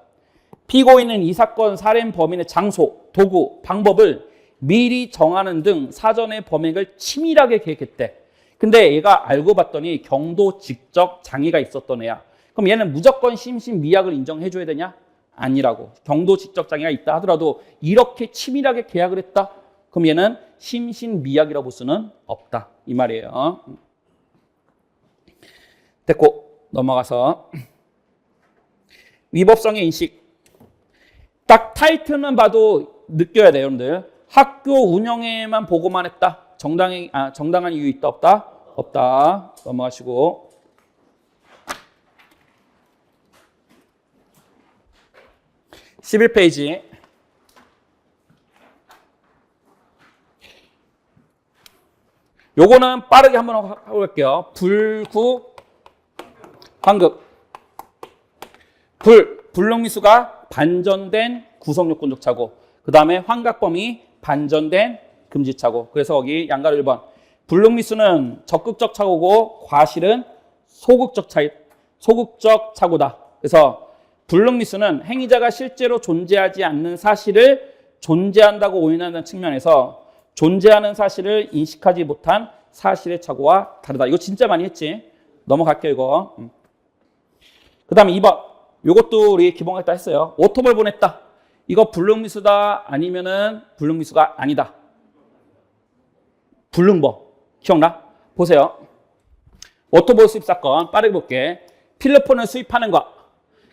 피고인은 이 사건 살인 범인의 장소, 도구, 방법을 미리 정하는 등 사전에 범행을 치밀하게 계획했대. 근데 얘가 알고 봤더니 경도 직접 장애가 있었던 애야. 그럼 얘는 무조건 심신미약을 인정해줘야 되냐? 아니라고. 경도 직접 장애가 있다 하더라도 이렇게 치밀하게 계약을 했다? 그럼 얘는 심신미약이라고 볼 수는 없다. 이 말이에요. 됐고 넘어가서 위법성의 인식. 딱 타이틀만 봐도 느껴야 돼요, 여러분들. 학교 운영에만 보고만 했다. 정당한 이유 있다, 없다? 없다. 넘어가시고. (11페이지) 요거는 빠르게 한번 해볼게요. 불구 환급. 불능미수가 반전된 구성요건적 차고, 그 다음에 환각범위 반전된 금지차고. 그래서 거기 양가로 1번. 불능미수는 적극적 차고고 과실은 소극적 차고다. 그래서 불능미수는 행위자가 실제로 존재하지 않는 사실을 존재한다고 오인하는 측면에서 존재하는 사실을 인식하지 못한 사실의 착오와 다르다. 이거 진짜 많이 했지. 넘어갈게요, 이거. 그 다음에 2번. 이것도 우리 기본학다 했어요. 오토볼 보냈다. 이거 불능미수다 아니면은 불능미수가 아니다. 불능범. 기억나? 보세요. 오토볼 수입 사건 빠르게 볼게. 필로폰을 수입하는 거.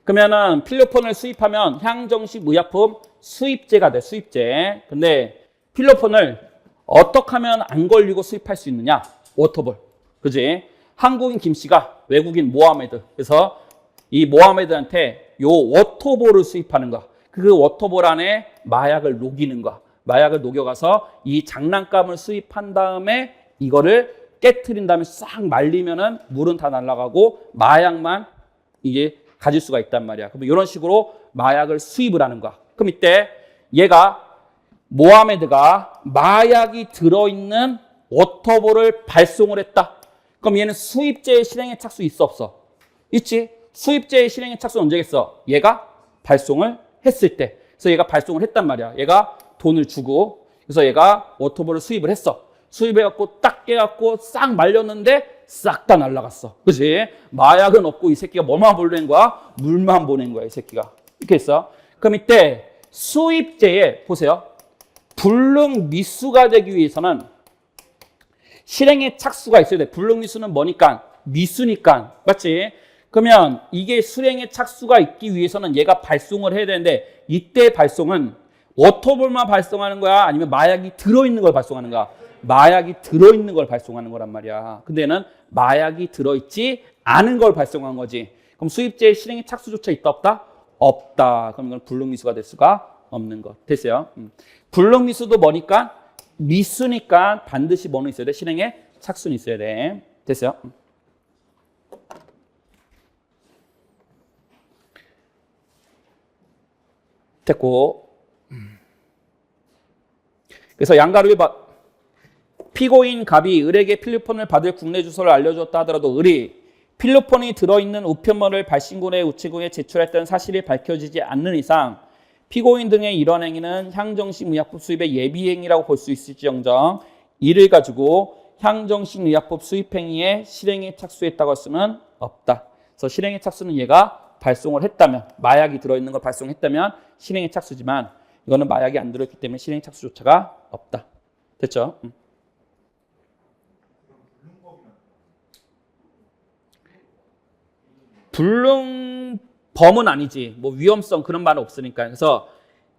그러면은 필로폰을 수입하면 향정식 의약품 수입제가 돼. 수입제. 근데 필로폰을 어떻게 하면 안 걸리고 수입할 수 있느냐? 오토볼. 그지? 한국인 김 씨가 외국인 모하메드. 그래서 이 모하메드한테 요 워터볼을 수입하는 거. 그 워터볼 안에 마약을 녹이는 거. 마약을 녹여가서 이 장난감을 수입한 다음에 이거를 깨트린 다음에 싹 말리면은 물은 다 날아가고 마약만 이게 가질 수가 있단 말이야. 그럼 이런 식으로 마약을 수입을 하는 거야. 그럼 이때 얘가 모하메드가 마약이 들어있는 워터볼을 발송을 했다. 그럼 얘는 수입제의 실행에 착수 있어 없어? 있지. 수입제의 실행에 착수 언제겠어? 얘가 발송을 했을 때. 그래서 얘가 발송을 했단 말이야. 얘가 돈을 주고 그래서 얘가 워터볼을 수입을 했어. 수입해갖고 딱 깨갖고 싹 말렸는데 싹 다 날라갔어. 그치? 마약은 없고 이 새끼가 뭐만 보낸 거야? 물만 보낸 거야, 이 새끼가. 이렇게 했어. 그럼 이때 수입제에 보세요. 불능미수가 되기 위해서는 실행에 착수가 있어야 돼. 불능미수는 뭐니까? 미수니까. 맞지? 그러면 이게 실행에 착수가 있기 위해서는 얘가 발송을 해야 되는데 이때 발송은 워터볼만 발송하는 거야? 아니면 마약이 들어있는 걸 발송하는 거야? 마약이 들어있는 걸 발송하는 거란 말이야. 근데 얘는 마약이 들어있지 않은 걸 발송한 거지. 그럼 수입제의 실행에 착수조차 있다 없다? 없다. 그럼 이건 불능미수가 될 수가 없는 것. 됐어요? 불능미수도 뭐니까? 미수니까 반드시 뭐는 있어야 돼? 실행에 착수는 있어야 돼. 됐어요? 됐고. 그래서 양가로 1번. 피고인 갑이 을에게 필로폰을 받을 국내 주소를 알려줬다 하더라도 을이 필로폰이 들어있는 우편물을 발신군의 우체국에 제출했다는 사실이 밝혀지지 않는 이상 피고인 등의 이런 행위는 향정식 의약품 수입의 예비행위라고 볼 수 있을지언정 이를 가지고 향정식 의약품 수입 행위에 실행에 착수했다고 할 수는 없다. 그래서 실행에 착수는 얘가 발송을 했다면 마약이 들어있는 걸 발송했다면 실행에 착수지만 이거는 마약이 안 들어있기 때문에 실행에 착수조차가 없다. 됐죠? 불능범은 아니지. 뭐 위험성 그런 말은 없으니까. 그래서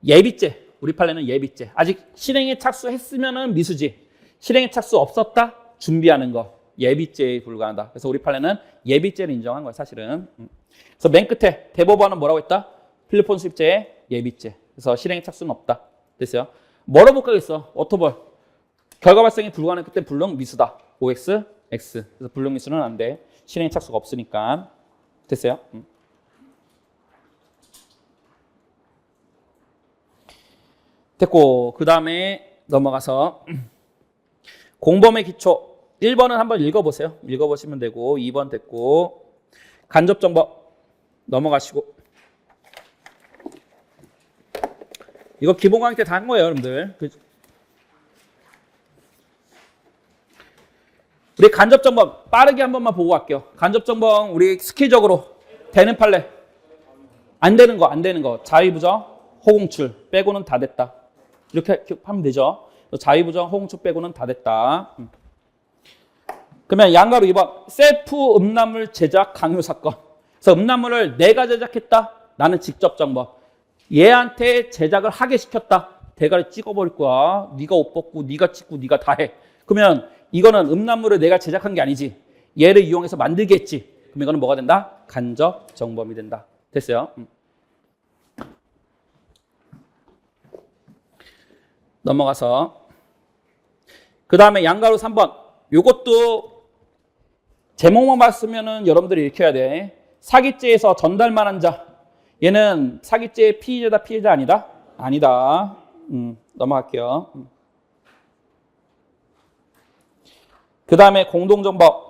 예비죄. 우리 판례는 예비죄. 아직 실행에 착수했으면은 미수지. 실행에 착수 없었다? 준비하는 거. 예비죄에 불과하다. 그래서 우리 판례는 예비죄를 인정한 거야, 사실은. 그래서 맨 끝에 대법원은 뭐라고 했다? 필로폰 수입죄의 예비죄. 그래서 실행에 착수는 없다. 됐어요? 뭐로 볼까겠어? 워터볼. 결과 발생에 불과하는 그때 불능 미수다. OX, X. 그래서 불능 미수는 안 돼. 실행에 착수가 없으니까. 됐어요? 됐고 그 다음에 넘어가서 공범의 기초 1번은 한번 읽어보세요. 읽어보시면 되고 2번 됐고 간접정법 넘어가시고 이거 기본 강의 때 다 한 거예요, 여러분들. 우리 간접정법 빠르게 한 번만 보고 갈게요. 간접정법 우리 스킬적으로 되는 판례 안 되는 거 자의부정 호공출 빼고는 다 됐다. 이렇게 하면 되죠. 자의부정 호공출 빼고는 다 됐다. 그러면 양가로 2번 셀프 음란물 제작 강요 사건. 그래서 음란물을 내가 제작했다. 나는 직접 정범. 얘한테 제작을 하게 시켰다. 대가리 찍어버릴 거야. 네가 옷 벗고 네가 찍고 네가 다 해. 그러면 이거는 음란물을 내가 제작한 게 아니지. 얘를 이용해서 만들게 했지. 그럼 이거는 뭐가 된다? 간접 정범이 된다. 됐어요? 넘어가서 그 다음에 양가로 3번. 요것도 제목만 봤으면은 여러분들이 읽혀야 돼. 사기죄에서 전달만 한 자. 얘는 사기죄의 피의자다, 피해자 아니다? 아니다. 넘어갈게요. 그 다음에 공동정범.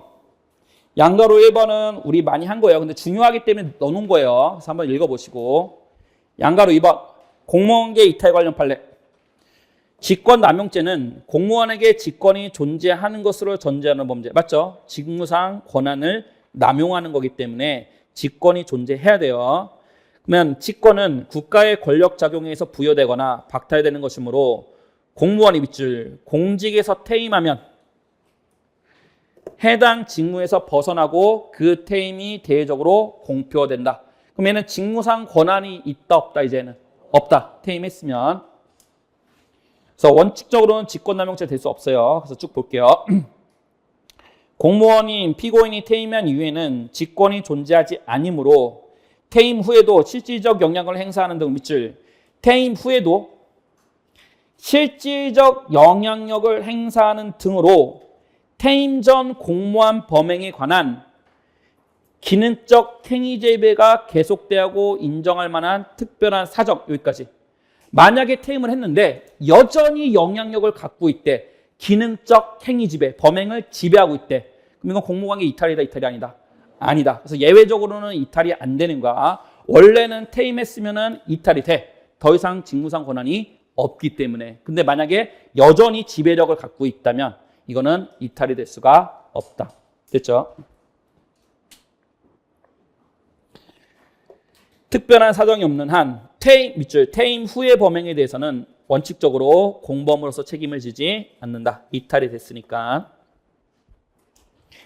양가로 1번은 우리 많이 한 거예요. 근데 중요하기 때문에 넣어놓은 거예요. 그래서 한번 읽어보시고. 양가로 2번. 공무원계 이탈 관련 판례. 직권남용죄는 공무원에게 직권이 존재하는 것으로 전제하는 범죄. 맞죠? 직무상 권한을 남용하는 거기 때문에 직권이 존재해야 돼요. 그러면 직권은 국가의 권력 작용에 의해서 부여되거나 박탈되는 것이므로 공무원이 밑줄 공직에서 퇴임하면 해당 직무에서 벗어나고 그 퇴임이 대외적으로 공표된다. 그럼 얘는 직무상 권한이 있다 없다 이제는 없다. 퇴임했으면. 그래서 원칙적으로는 직권남용죄 될 수 없어요. 그래서 쭉 볼게요. 공무원인 피고인이 퇴임한 이후에는 직권이 존재하지 않으므로 퇴임 후에도 실질적 영향을 행사하는 등 밑줄 퇴임 후에도 실질적 영향력을 행사하는 등으로 퇴임 전 공무원 범행에 관한 기능적 행위 재배가 계속되고 인정할 만한 특별한 사정. 여기까지. 만약에 퇴임을 했는데 여전히 영향력을 갖고 있대. 기능적 행위 지배, 범행을 지배하고 있대. 그럼 이건 공무관계 이탈이다, 이탈이 아니다? 아니다. 그래서 예외적으로는 이탈이 안 되는 거야. 원래는 퇴임했으면 이탈이 돼. 더 이상 직무상 권한이 없기 때문에. 근데 만약에 여전히 지배력을 갖고 있다면 이거는 이탈이 될 수가 없다. 됐죠? 특별한 사정이 없는 한 퇴임 후의 범행에 대해서는 원칙적으로 공범으로서 책임을 지지 않는다. 이탈이 됐으니까.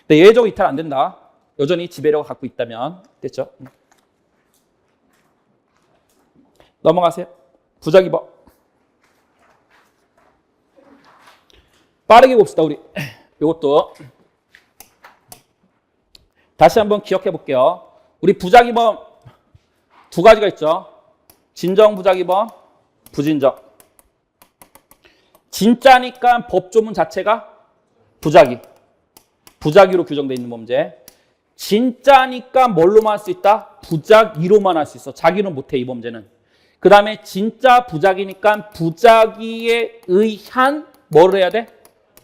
근데 예외적으로 이탈 안 된다. 여전히 지배력을 갖고 있다면. 됐죠? 넘어가세요. 부작위법. 빠르게 봅시다, 우리. 이것도 다시 한번 기억해 볼게요. 우리 부작위범 두 가지가 있죠. 진정 부작위범, 부진정. 진짜니까 법조문 자체가 부작위로 규정되어 있는 범죄. 진짜니까 뭘로만 할 수 있다? 부작위로만 할 수 있어. 자기는 못해, 이 범죄는. 그 다음에 진짜 부작위니까 부작위에 의한 뭐를 해야 돼?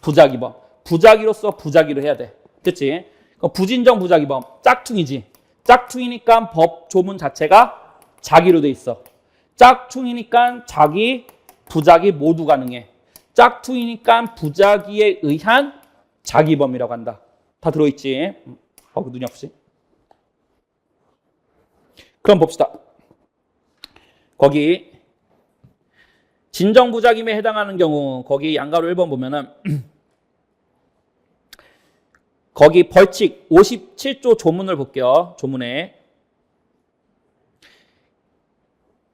부작위범. 부작위로서 부작위를 해야 돼. 됐지? 부진정 부작위범. 짝퉁이지. 짝퉁이니까 법 조문 자체가 자기로 돼 있어. 짝퉁이니까 자기, 부작위 모두 가능해. 짝퉁이니까 부작위에 의한 자기범이라고 한다. 다 들어있지? 눈이 아프지? 그럼 봅시다. 거기 진정부작임에 해당하는 경우 거기 양가로 1번 보면은 거기 벌칙 57조 조문을 볼게요. 조문에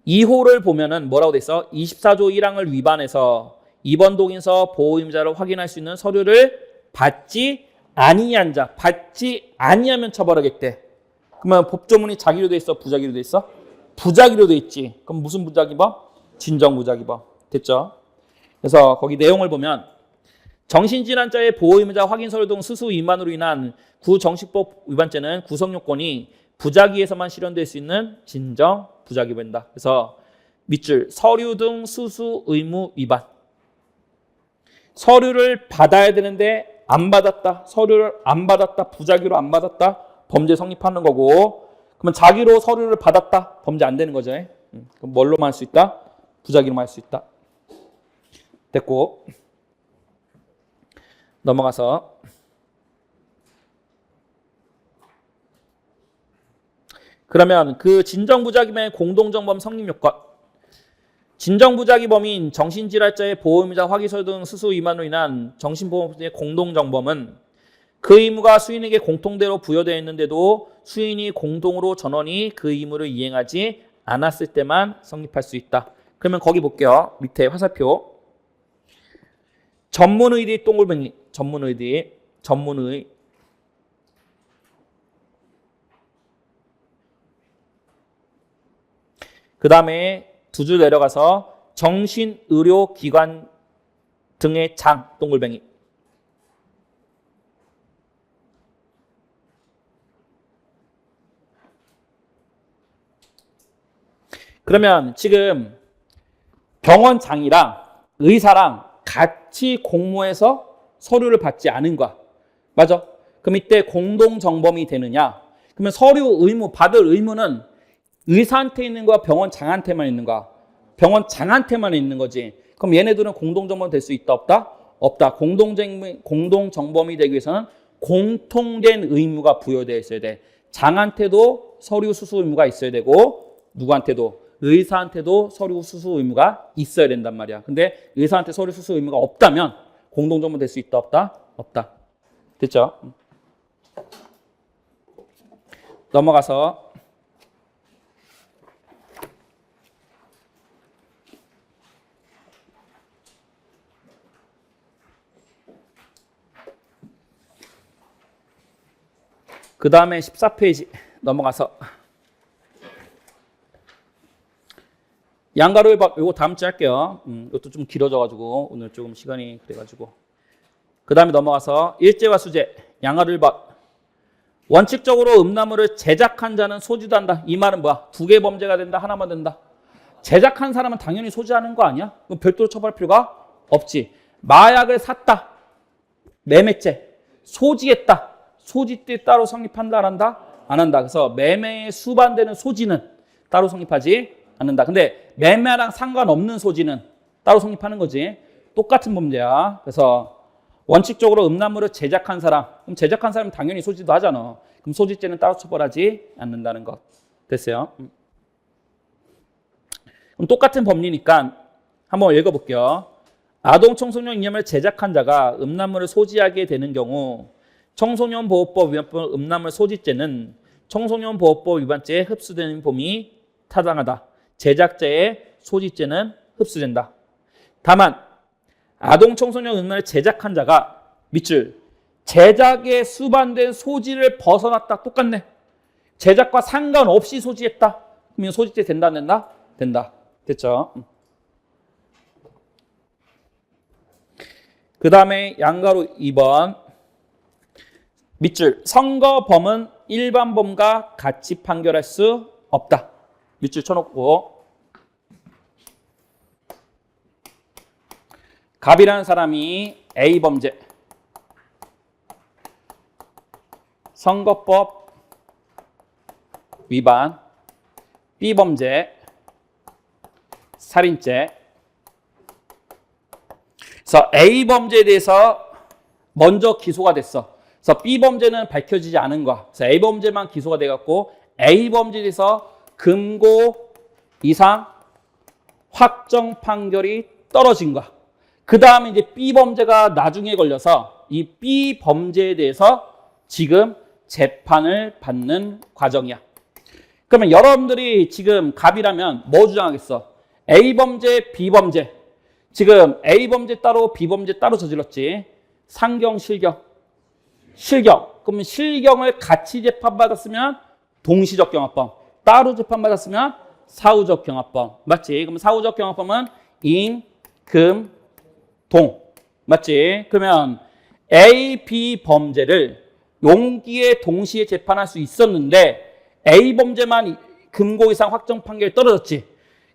2호를 보면은 뭐라고 돼 있어? 24조 1항을 위반해서 이번 동의서 보호임자를 확인할 수 있는 서류를 받지 아니한 자, 받지 아니하면 처벌하겠대. 그러면 법조문이 자기로 돼 있어, 부작위로 돼 있어? 부작위로 돼 있지. 그럼 무슨 부작위범? 진정부작위범. 됐죠? 그래서 거기 내용을 보면 정신질환자의 보호의무자 확인 서류 등 수수 위반으로 인한 구정식법 위반죄는 구성요건이 부작위에서만 실현될 수 있는 진정부작위범이다. 그래서 밑줄 서류 등 수수 의무 위반. 서류를 받아야 되는데 안 받았다. 서류를 안 받았다. 부작위로 안 받았다. 범죄 성립하는 거고. 그러면 자기로 서류를 받았다. 범죄 안 되는 거죠. 그럼 뭘로만 할 수 있다? 부작위로만 할 수 있다. 됐고. 넘어가서 그러면 그 진정부작위의 공동정범 성립요건. 진정부작위범인 정신질환자의 보호의무자 확인서 등 수수 위반으로 인한 정신보호의 공동정범은 그 의무가 수인에게 공통대로 부여되어 있는데도 수인이 공동으로 전원이 그 의무를 이행하지 않았을 때만 성립할 수 있다. 그러면 거기 볼게요. 밑에 화살표. 전문의들이 동글뱅이, 전문의. 그 다음에 두 줄 내려가서 정신의료기관 등의 장, 동글뱅이. 그러면 지금 병원장이랑 의사랑 같이 공모해서 서류를 받지 않은 거야. 맞아? 그럼 이때 공동정범이 되느냐? 그러면 서류 의무, 받을 의무는 의사한테 있는 거야? 병원장한테만 있는 거야? 병원장한테만 있는 거지. 그럼 얘네들은 공동정범 될 수 있다, 없다? 없다. 공동정범이 되기 위해서는 공통된 의무가 부여되어 있어야 돼. 장한테도 서류 수수 의무가 있어야 되고 누구한테도? 의사한테도 서류 수수 의무가 있어야 된단 말이야. 근데 의사한테 서류 수수 의무가 없다면 공동정범 될 수 있다, 없다? 없다. 됐죠? 넘어가서 그 다음에 14페이지 넘어가서 양가로의 법, 이거 다음 주에 할게요. 이것도 좀 길어져가지고 오늘 조금 시간이 그래가지고. 그 다음에 넘어가서 일제와 수제, 양가로의 법. 원칙적으로 음란물을 제작한 자는 소지도 한다. 이 말은 뭐야? 두 개 범죄가 된다, 하나만 된다. 제작한 사람은 당연히 소지하는 거 아니야? 그럼 별도로 처벌할 필요가 없지. 마약을 샀다, 매매죄. 소지했다, 소지죄 따로 성립한다, 안 한다? 안 한다. 그래서 매매에 수반되는 소지는 따로 성립하지 않는다. 근데 매매랑 상관없는 소지는 따로 성립하는 거지. 똑같은 범죄야. 그래서 원칙적으로 음란물을 제작한 사람, 그럼 제작한 사람은 당연히 소지도 하잖아. 그럼 소지죄는 따로 처벌하지 않는다는 것. 됐어요? 그럼 똑같은 법리니까 한번 읽어볼게요. 아동 청소년 이념을 제작한 자가 음란물을 소지하게 되는 경우 청소년보호법 위반법 음란물 소지죄는 청소년보호법 위반죄에 흡수되는 범위 타당하다. 제작자의 소지죄는 흡수된다. 다만 아동 청소년 음란을 제작한 자가 밑줄 제작에 수반된 소지를 벗어났다. 똑같네. 제작과 상관없이 소지했다. 그러면 소지죄 된다, 안 된다? 된다. 됐죠? 그 다음에 양가로 2번 밑줄 선거범은 일반범과 같이 판결할 수 없다. 밑줄 쳐놓고 갑이라는 사람이 A범죄 선거법 위반 B범죄 살인죄. 그래서 A범죄에 대해서 먼저 기소가 됐어. 그래서 B범죄는 밝혀지지 않은 거야. 그래서 A범죄만 기소가 돼갖고 A범죄에 대해서 금고 이상 확정 판결이 떨어진 거야. 그 다음에 이제 B범죄가 나중에 걸려서 이 B범죄에 대해서 지금 재판을 받는 과정이야. 그러면 여러분들이 지금 갑이라면 뭐 주장하겠어? A범죄, B범죄. 지금 A범죄 따로 B범죄 따로 저질렀지. 상경, 실경. 실경. 그러면 실경을 같이 재판받았으면 동시적 경합범. 따로 재판받았으면 사후적 경합범. 맞지? 그럼 사후적 경합범은 인, 금, 동. 맞지? 그러면 A, B 범죄를 용기에 동시에 재판할 수 있었는데 A 범죄만 금고 이상 확정 판결이 떨어졌지.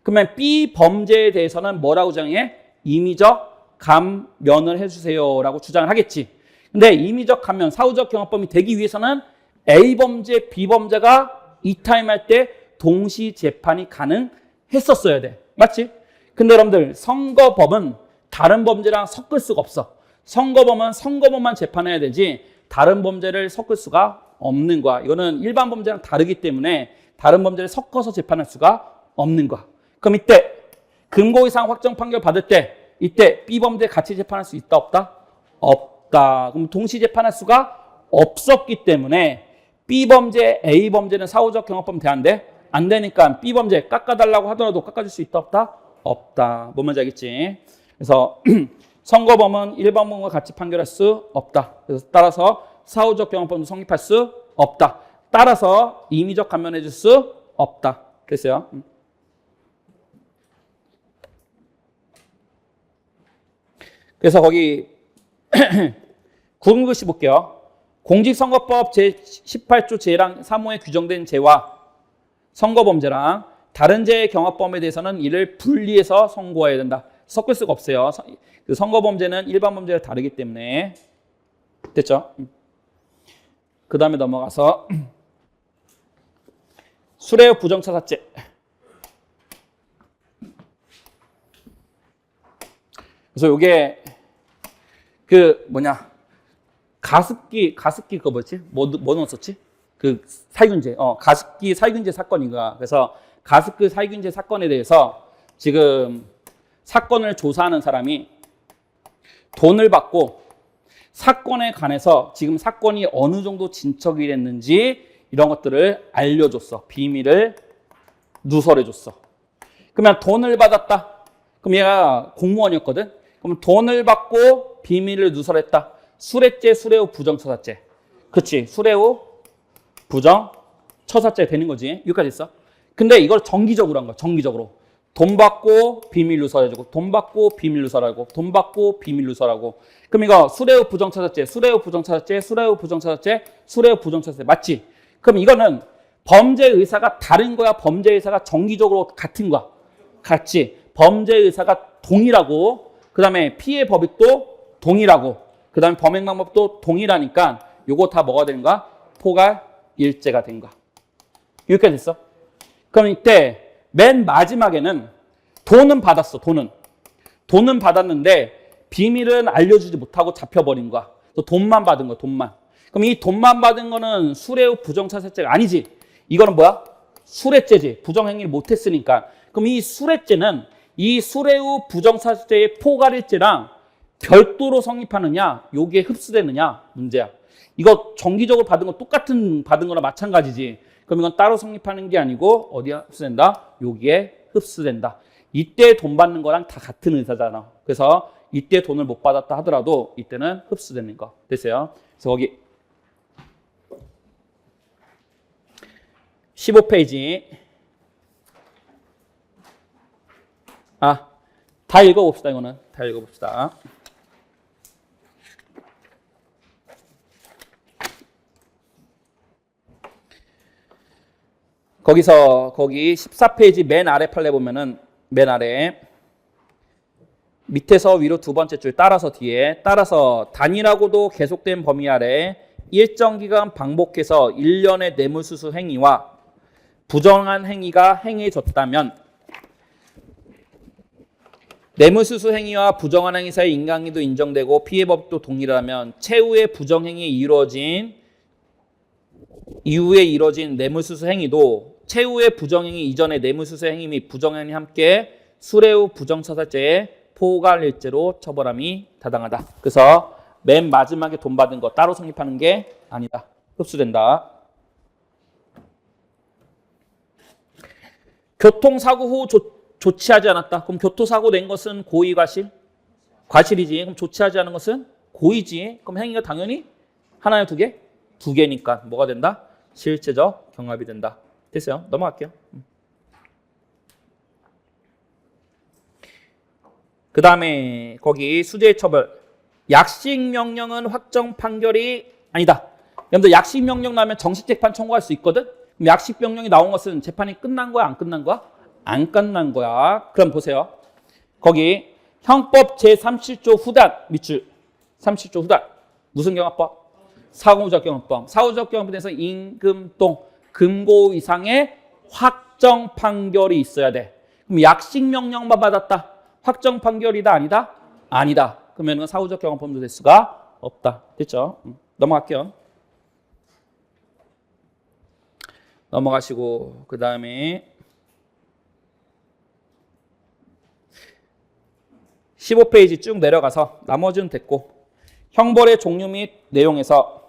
그러면 B 범죄에 대해서는 뭐라고 주장해? 임의적 감면을 해주세요라고 주장을 하겠지. 근데 임의적 감면, 사후적 경합범이 되기 위해서는 A 범죄, B 범죄가 이타임할 때 동시 재판이 가능했었어야 돼. 맞지? 근데 여러분들 선거법은 다른 범죄랑 섞을 수가 없어. 선거법은 선거법만 재판해야 되지 다른 범죄를 섞을 수가 없는 거야. 이거는 일반 범죄랑 다르기 때문에 다른 범죄를 섞어서 재판할 수가 없는 거야. 그럼 이때 금고 이상 확정 판결 받을 때 이때 B범죄 같이 재판할 수 있다, 없다? 없다. 그럼 동시 재판할 수가 없었기 때문에 B범죄, A범죄는 사후적 경합범 돼야 안 돼? 안 되니까 B범죄 깎아달라고 하더라도 깎아줄 수 있다 없다? 없다. 뭔 말인지 알겠지? 그래서 선고범은 일반범과 같이 판결할 수 없다. 그래서 따라서 사후적 경험범도 성립할 수 없다. 따라서 임의적 감면해 줄 수 없다. 됐어요? 그래서 거기 구분글씨 볼게요. 공직선거법 제18조 제1항 3호에 규정된 죄와 선거범죄랑 다른 죄의 경합범에 대해서는 이를 분리해서 선고해야 된다. 섞을 수가 없어요. 그 선거범죄는 일반범죄와 다르기 때문에. 됐죠? 그 다음에 넘어가서 수뢰의 부정차사죄. 그래서 이게 그 가습기 그거 뭐지? 뭐 넣었었지? 그 살균제. 가습기 살균제 사건인가. 그래서 가습기 살균제 사건에 대해서 지금 사건을 조사하는 사람이 돈을 받고 사건에 관해서 지금 사건이 어느 정도 진척이 됐는지 이런 것들을 알려줬어. 비밀을 누설해줬어. 그러면 돈을 받았다. 그럼 얘가 공무원이었거든. 그럼 돈을 받고 비밀을 누설했다. 수뢰죄, 수뢰후 부정처사죄. 그렇지. 수뢰후 부정처사죄 되는 거지. 여기까지 있어. 근데 이걸 정기적으로 한 거야. 정기적으로. 돈 받고 비밀 누설해주고, 돈 받고 비밀 누설하고, 돈 받고 비밀 누설하고. 그럼 이거 수뢰후 부정처사죄, 수뢰후 부정처사죄, 수뢰후 부정처사죄, 수뢰후 부정처사죄 맞지? 그럼 이거는 범죄 의사가 다른 거야? 범죄 의사가 정기적으로 같은 거야? 같이. 범죄 의사가 동일하고, 그 다음에 피해 법익도 동일하고, 그 다음에 범행 방법도 동일하니까 요거 다 뭐가 되는 거야? 포괄 일죄가 된 거야. 여기까지 됐어? 그럼 이때 맨 마지막에는 돈은 받았어. 돈은 받았는데 비밀은 알려주지 못하고 잡혀버린 거야. 돈만 받은 거야. 돈만. 그럼 이 돈만 받은 거는 수뢰후 부정차사죄가 아니지. 이거는 뭐야? 수뢰죄지. 부정행위를 못했으니까. 그럼 이 수뢰죄는 이 수뢰후 부정차사죄의 포괄일죄랑 별도로 성립하느냐, 여기에 흡수되느냐 문제야. 이거 정기적으로 받은 거 똑같은 받은 거나 마찬가지지. 그럼 이건 따로 성립하는 게 아니고 어디에 흡수된다? 여기에 흡수된다. 이때 돈 받는 거랑 다 같은 의사잖아. 그래서 이때 돈을 못 받았다 하더라도 이때는 흡수되는 거. 됐어요? 그래서 거기 15페이지. 다 읽어봅시다. 이거는 다 읽어봅시다. 거기 14페이지 맨 아래 판례 보면은 맨 아래 밑에서 위로 두 번째 줄 따라서 뒤에 따라서 단일하고도 계속된 범위 아래 일정 기간 반복해서 1년의 뇌물수수 행위와 부정한 행위가 행해졌다면 뇌물수수 행위와 부정한 행위 사이 인강이도 인정되고 피해법도 동일하면 최후의 부정행위 이후에 이루어진 뇌물수수 행위도 최후의 부정행위 이전의 뇌물수수 행위 및 부정행위 함께 수뢰후 부정처사죄의 포괄일죄로 처벌함이 타당하다. 그래서 맨 마지막에 돈 받은 거 따로 성립하는 게 아니다. 흡수된다. 교통사고 후 조치하지 않았다. 그럼 교통사고 낸 것은 고의 과실? 과실이지. 그럼 조치하지 않은 것은 고의지. 그럼 행위가 당연히 하나야 두 개? 두 개니까 뭐가 된다? 실체적 경합이 된다. 됐어요? 넘어갈게요. 그 다음에 거기 수재의 처벌. 약식명령은 확정 판결이 아니다. 여러분들 약식명령 나면 정식재판 청구할 수 있거든? 그럼 약식명령이 나온 것은 재판이 끝난 거야? 안 끝난 거야? 안 끝난 거야. 그럼 보세요. 거기 형법 제37조 후단 밑줄 37조 후단 무슨 경합법? 사후적 경합법. 사후적 경합에 대해서 임금동 금고 이상의 확정 판결이 있어야 돼. 그럼 약식명령만 받았다. 확정 판결이다 아니다? 아니다. 그러면 사후적 경합범도 될 수가 없다. 됐죠? 넘어갈게요. 넘어가시고 그 다음에 15페이지 쭉 내려가서 나머지는 됐고 형벌의 종류 및 내용에서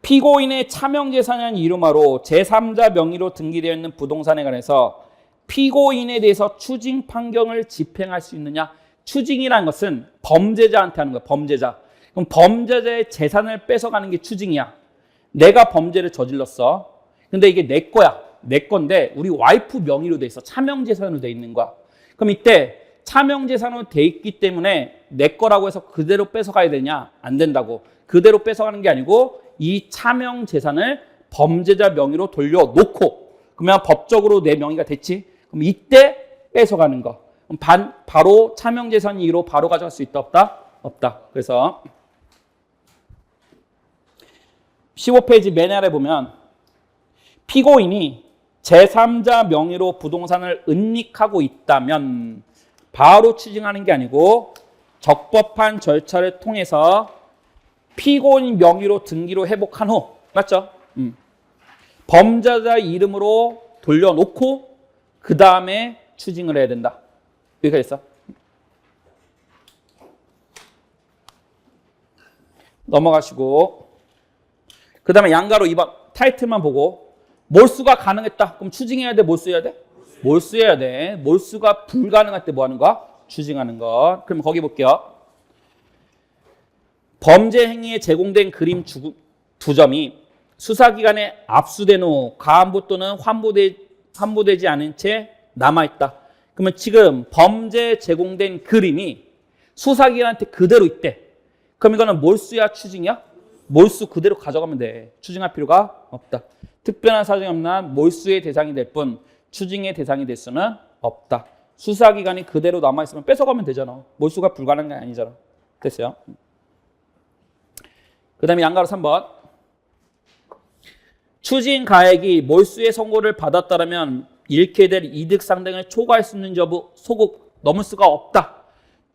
피고인의 차명재산이라는 이름하로 제3자 명의로 등기되어 있는 부동산에 관해서 피고인에 대해서 추징 판결을 집행할 수 있느냐? 추징이라는 것은 범죄자한테 하는 거야. 범죄자. 그럼 범죄자의 재산을 뺏어가는 게 추징이야. 내가 범죄를 저질렀어. 근데 이게 내 거야. 내 건데 우리 와이프 명의로 돼 있어. 차명재산으로 돼 있는 거야. 그럼 이때 차명재산으로 돼 있기 때문에 내 거라고 해서 그대로 뺏어가야 되냐? 안 된다고. 그대로 뺏어가는 게 아니고 이 차명재산을 범죄자 명의로 돌려놓고 그러면 법적으로 내 명의가 됐지? 그럼 이때 뺏어가는 거. 그럼 바로 차명재산 이유로 바로 가져갈 수 있다? 없다? 없다. 그래서 15페이지 맨 아래 보면 피고인이 제3자 명의로 부동산을 은닉하고 있다면 바로 추징하는 게 아니고 적법한 절차를 통해서 피고인 명의로 등기로 회복한 후, 맞죠? 범죄자 이름으로 돌려놓고 그 다음에 추징을 해야 된다. 여기까지 있어. 넘어가시고 그 다음에 양가로 2번 타이틀만 보고 몰수가 가능했다. 그럼 추징해야 돼? 몰수해야 돼? 몰수해야 돼. 몰수가 불가능할 때 뭐 하는 거야? 추징하는 거. 그럼 거기 볼게요. 범죄 행위에 제공된 그림 두 점이 수사기관에 압수된 후 가한부 또는 환부되지 않은 채 남아있다. 그러면 지금 범죄에 제공된 그림이 수사기관한테 그대로 있대. 그럼 이거는 몰수야 추징이야? 몰수 그대로 가져가면 돼. 추징할 필요가 없다. 특별한 사정이 없는 한 몰수의 대상이 될 뿐 추징의 대상이 될 수는 없다. 수사기관이 그대로 남아있으면 뺏어가면 되잖아. 몰수가 불가능한 게 아니잖아. 됐어요? 그 다음에 양가로 3번. 추징 가액이 몰수의 선고를 받았다면 잃게 될 이득 상당을 초과할 수 있는 여부 소급 넘을 수가 없다.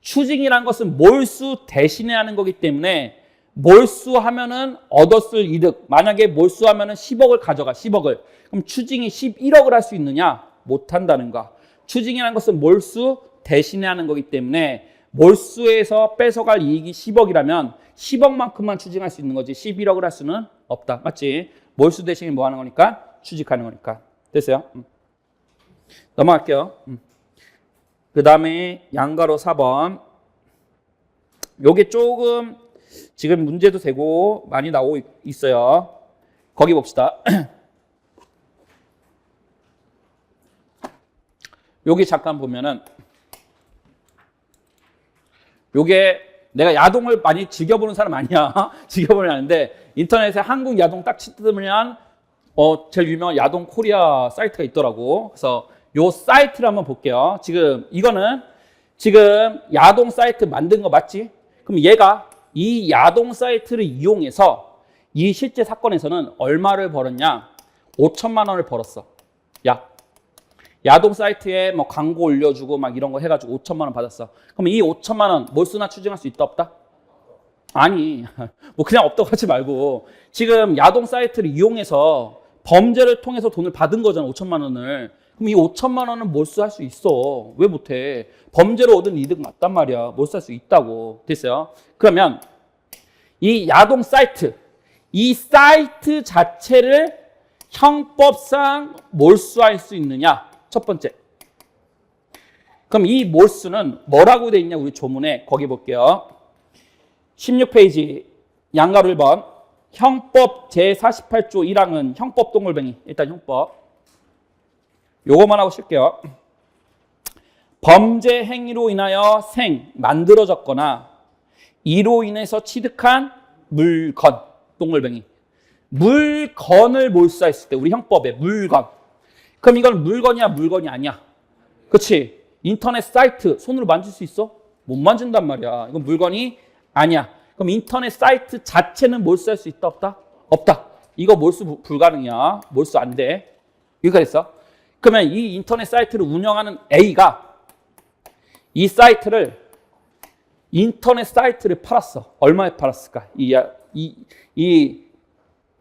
추징이란 것은 몰수 대신에 하는 거기 때문에 몰수하면은 얻었을 이득, 만약에 몰수하면은 10억을 가져가, 10억을. 그럼 추징이 11억을 할 수 있느냐? 못 한다는 거. 추징이라는 것은 몰수 대신에 하는 거기 때문에 몰수에서 뺏어갈 이익이 10억이라면 10억만큼만 추징할 수 있는 거지 11억을 할 수는 없다. 맞지? 몰수 대신에 뭐 하는 거니까? 추징하는 거니까. 됐어요? 넘어갈게요. 그 다음에 양가로 4번. 요게 조금 지금 문제도 되고 많이 나오고 있어요. 거기 봅시다. 여기 잠깐 보면은 요게 내가 야동을 많이 즐겨보는 사람 아니야. 즐겨보는 아는데 인터넷에 한국 야동 딱 치면 제일 유명한 야동 코리아 사이트가 있더라고. 그래서 요 사이트를 한번 볼게요. 지금 이거는 지금 야동 사이트 만든 거 맞지? 그럼 얘가 이 야동 사이트를 이용해서 이 실제 사건에서는 얼마를 벌었냐? 5천만 원을 벌었어. 야동 사이트에 뭐 광고 올려주고 막 이런 거 해가지고 5천만 원 받았어. 그럼 이 5천만 원 몰수나 추징할 수 있다 없다? 아니, 뭐 그냥 없다고 하지 말고 지금 야동 사이트를 이용해서 범죄를 통해서 돈을 받은 거잖아, 5천만 원을. 그럼 이 5천만 원은 몰수할 수 있어. 왜 못해? 범죄로 얻은 이득 맞단 말이야. 몰수할 수 있다고. 됐어요? 그러면 이 야동 사이트, 이 사이트 자체를 형법상 몰수할 수 있느냐? 첫 번째. 그럼 이 몰수는 뭐라고 돼 있냐? 우리 조문에 거기 볼게요. 16페이지 양가로 1번. 형법 제48조 1항은 형법 동글뱅이. 일단 형법. 요거만 하고 쉴게요. 범죄 행위로 인하여 만들어졌거나 이로 인해서 취득한 물건. 동글뱅이. 물건을 몰수했을 때 우리 형법에 물건. 그럼 이건 물건이야, 물건이 아니야? 그렇지? 인터넷 사이트 손으로 만질 수 있어? 못 만진단 말이야. 이건 물건이 아니야. 그럼 인터넷 사이트 자체는 몰수할 수 있다 없다? 없다. 이거 몰수 불가능이야. 몰수 안 돼. 여기까지 했어. 그러면 이 인터넷 사이트를 운영하는 A가 이 인터넷 사이트를 팔았어. 얼마에 팔았을까? 이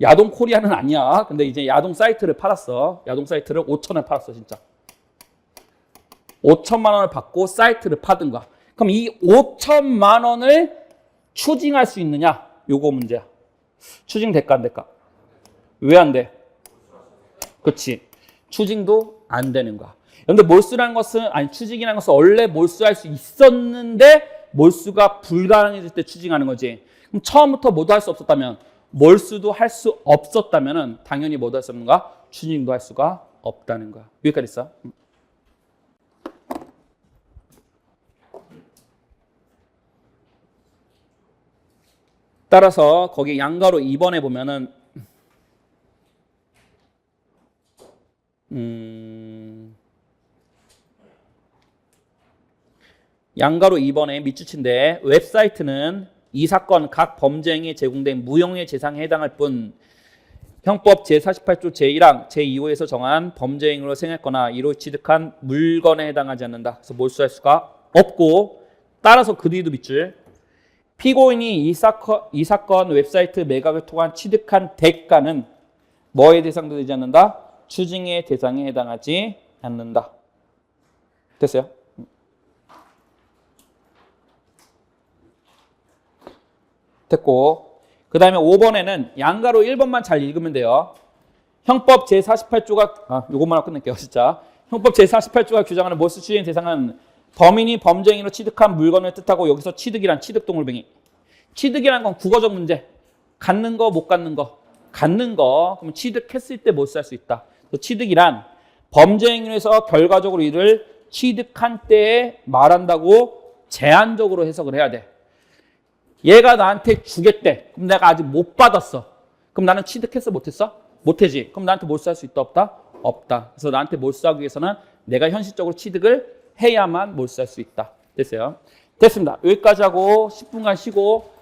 야동 코리아는 아니야. 근데 이제 야동 사이트를 팔았어. 야동 사이트를 5천원에 팔았어, 진짜. 5천만 원을 받고 사이트를 파든 거야. 그럼 이 5천만 원을 추징할 수 있느냐? 요거 문제야. 추징될까 안 될까? 왜 안 돼? 그렇지. 추징도 안 되는 거야. 그런데 몰수라는 것은, 아니, 추징이라는 것은 원래 몰수할 수 있었는데 몰수가 불가능해질 때 추징하는 거지. 그럼 처음부터 뭐도 할 수 없었다면, 몰수도 할 수 없었다면 당연히 뭐도 할 수 없는가? 추징도 할 수가 없다는 거야. 여기까지 있어. 따라서 거기 양가로 2번에 보면은 양가로 2번에 밑줄친데 웹사이트는 이 사건 각 범죄 행위에 제공된 무형의 재산에 해당할 뿐 형법 제48조 제1항 제2호에서 정한 범죄 행위로 생했거나 이로 취득한 물건에 해당하지 않는다. 그래서 몰수할 수가 없고 따라서 그 뒤도 밑줄 피고인이 이 사건 웹사이트 매각을 통한 취득한 대가는 뭐의 대상도 되지 않는다? 추징의 대상에 해당하지 않는다. 됐어요? 됐고 그 다음에 5번에는 양가로 1번만 잘 읽으면 돼요. 형법 제48조가 요것만 하고 끝낼게요. 진짜 형법 제48조가 규정하는 몰수 추징의 대상은 범인이 범죄 행위로 취득한 물건을 뜻하고 여기서 취득이란 취득동물뱅이 취득이란 건 국어적 문제 갖는 거 못 갖는 거 갖는 거 그러면 취득했을 때 몰수할 수 있다. 그래서 취득이란 범죄 행위로 해서 결과적으로 이를 취득한 때에 말한다고 제한적으로 해석을 해야 돼. 얘가 나한테 주겠대. 그럼 내가 아직 못 받았어. 그럼 나는 취득했어? 못했어? 못하지. 그럼 나한테 몰수할 수 있다? 없다? 없다. 그래서 나한테 몰수하기 위해서는 내가 현실적으로 취득을 해야만 몰수할 수 있다. 됐어요? 됐습니다. 여기까지 하고 10분간 쉬고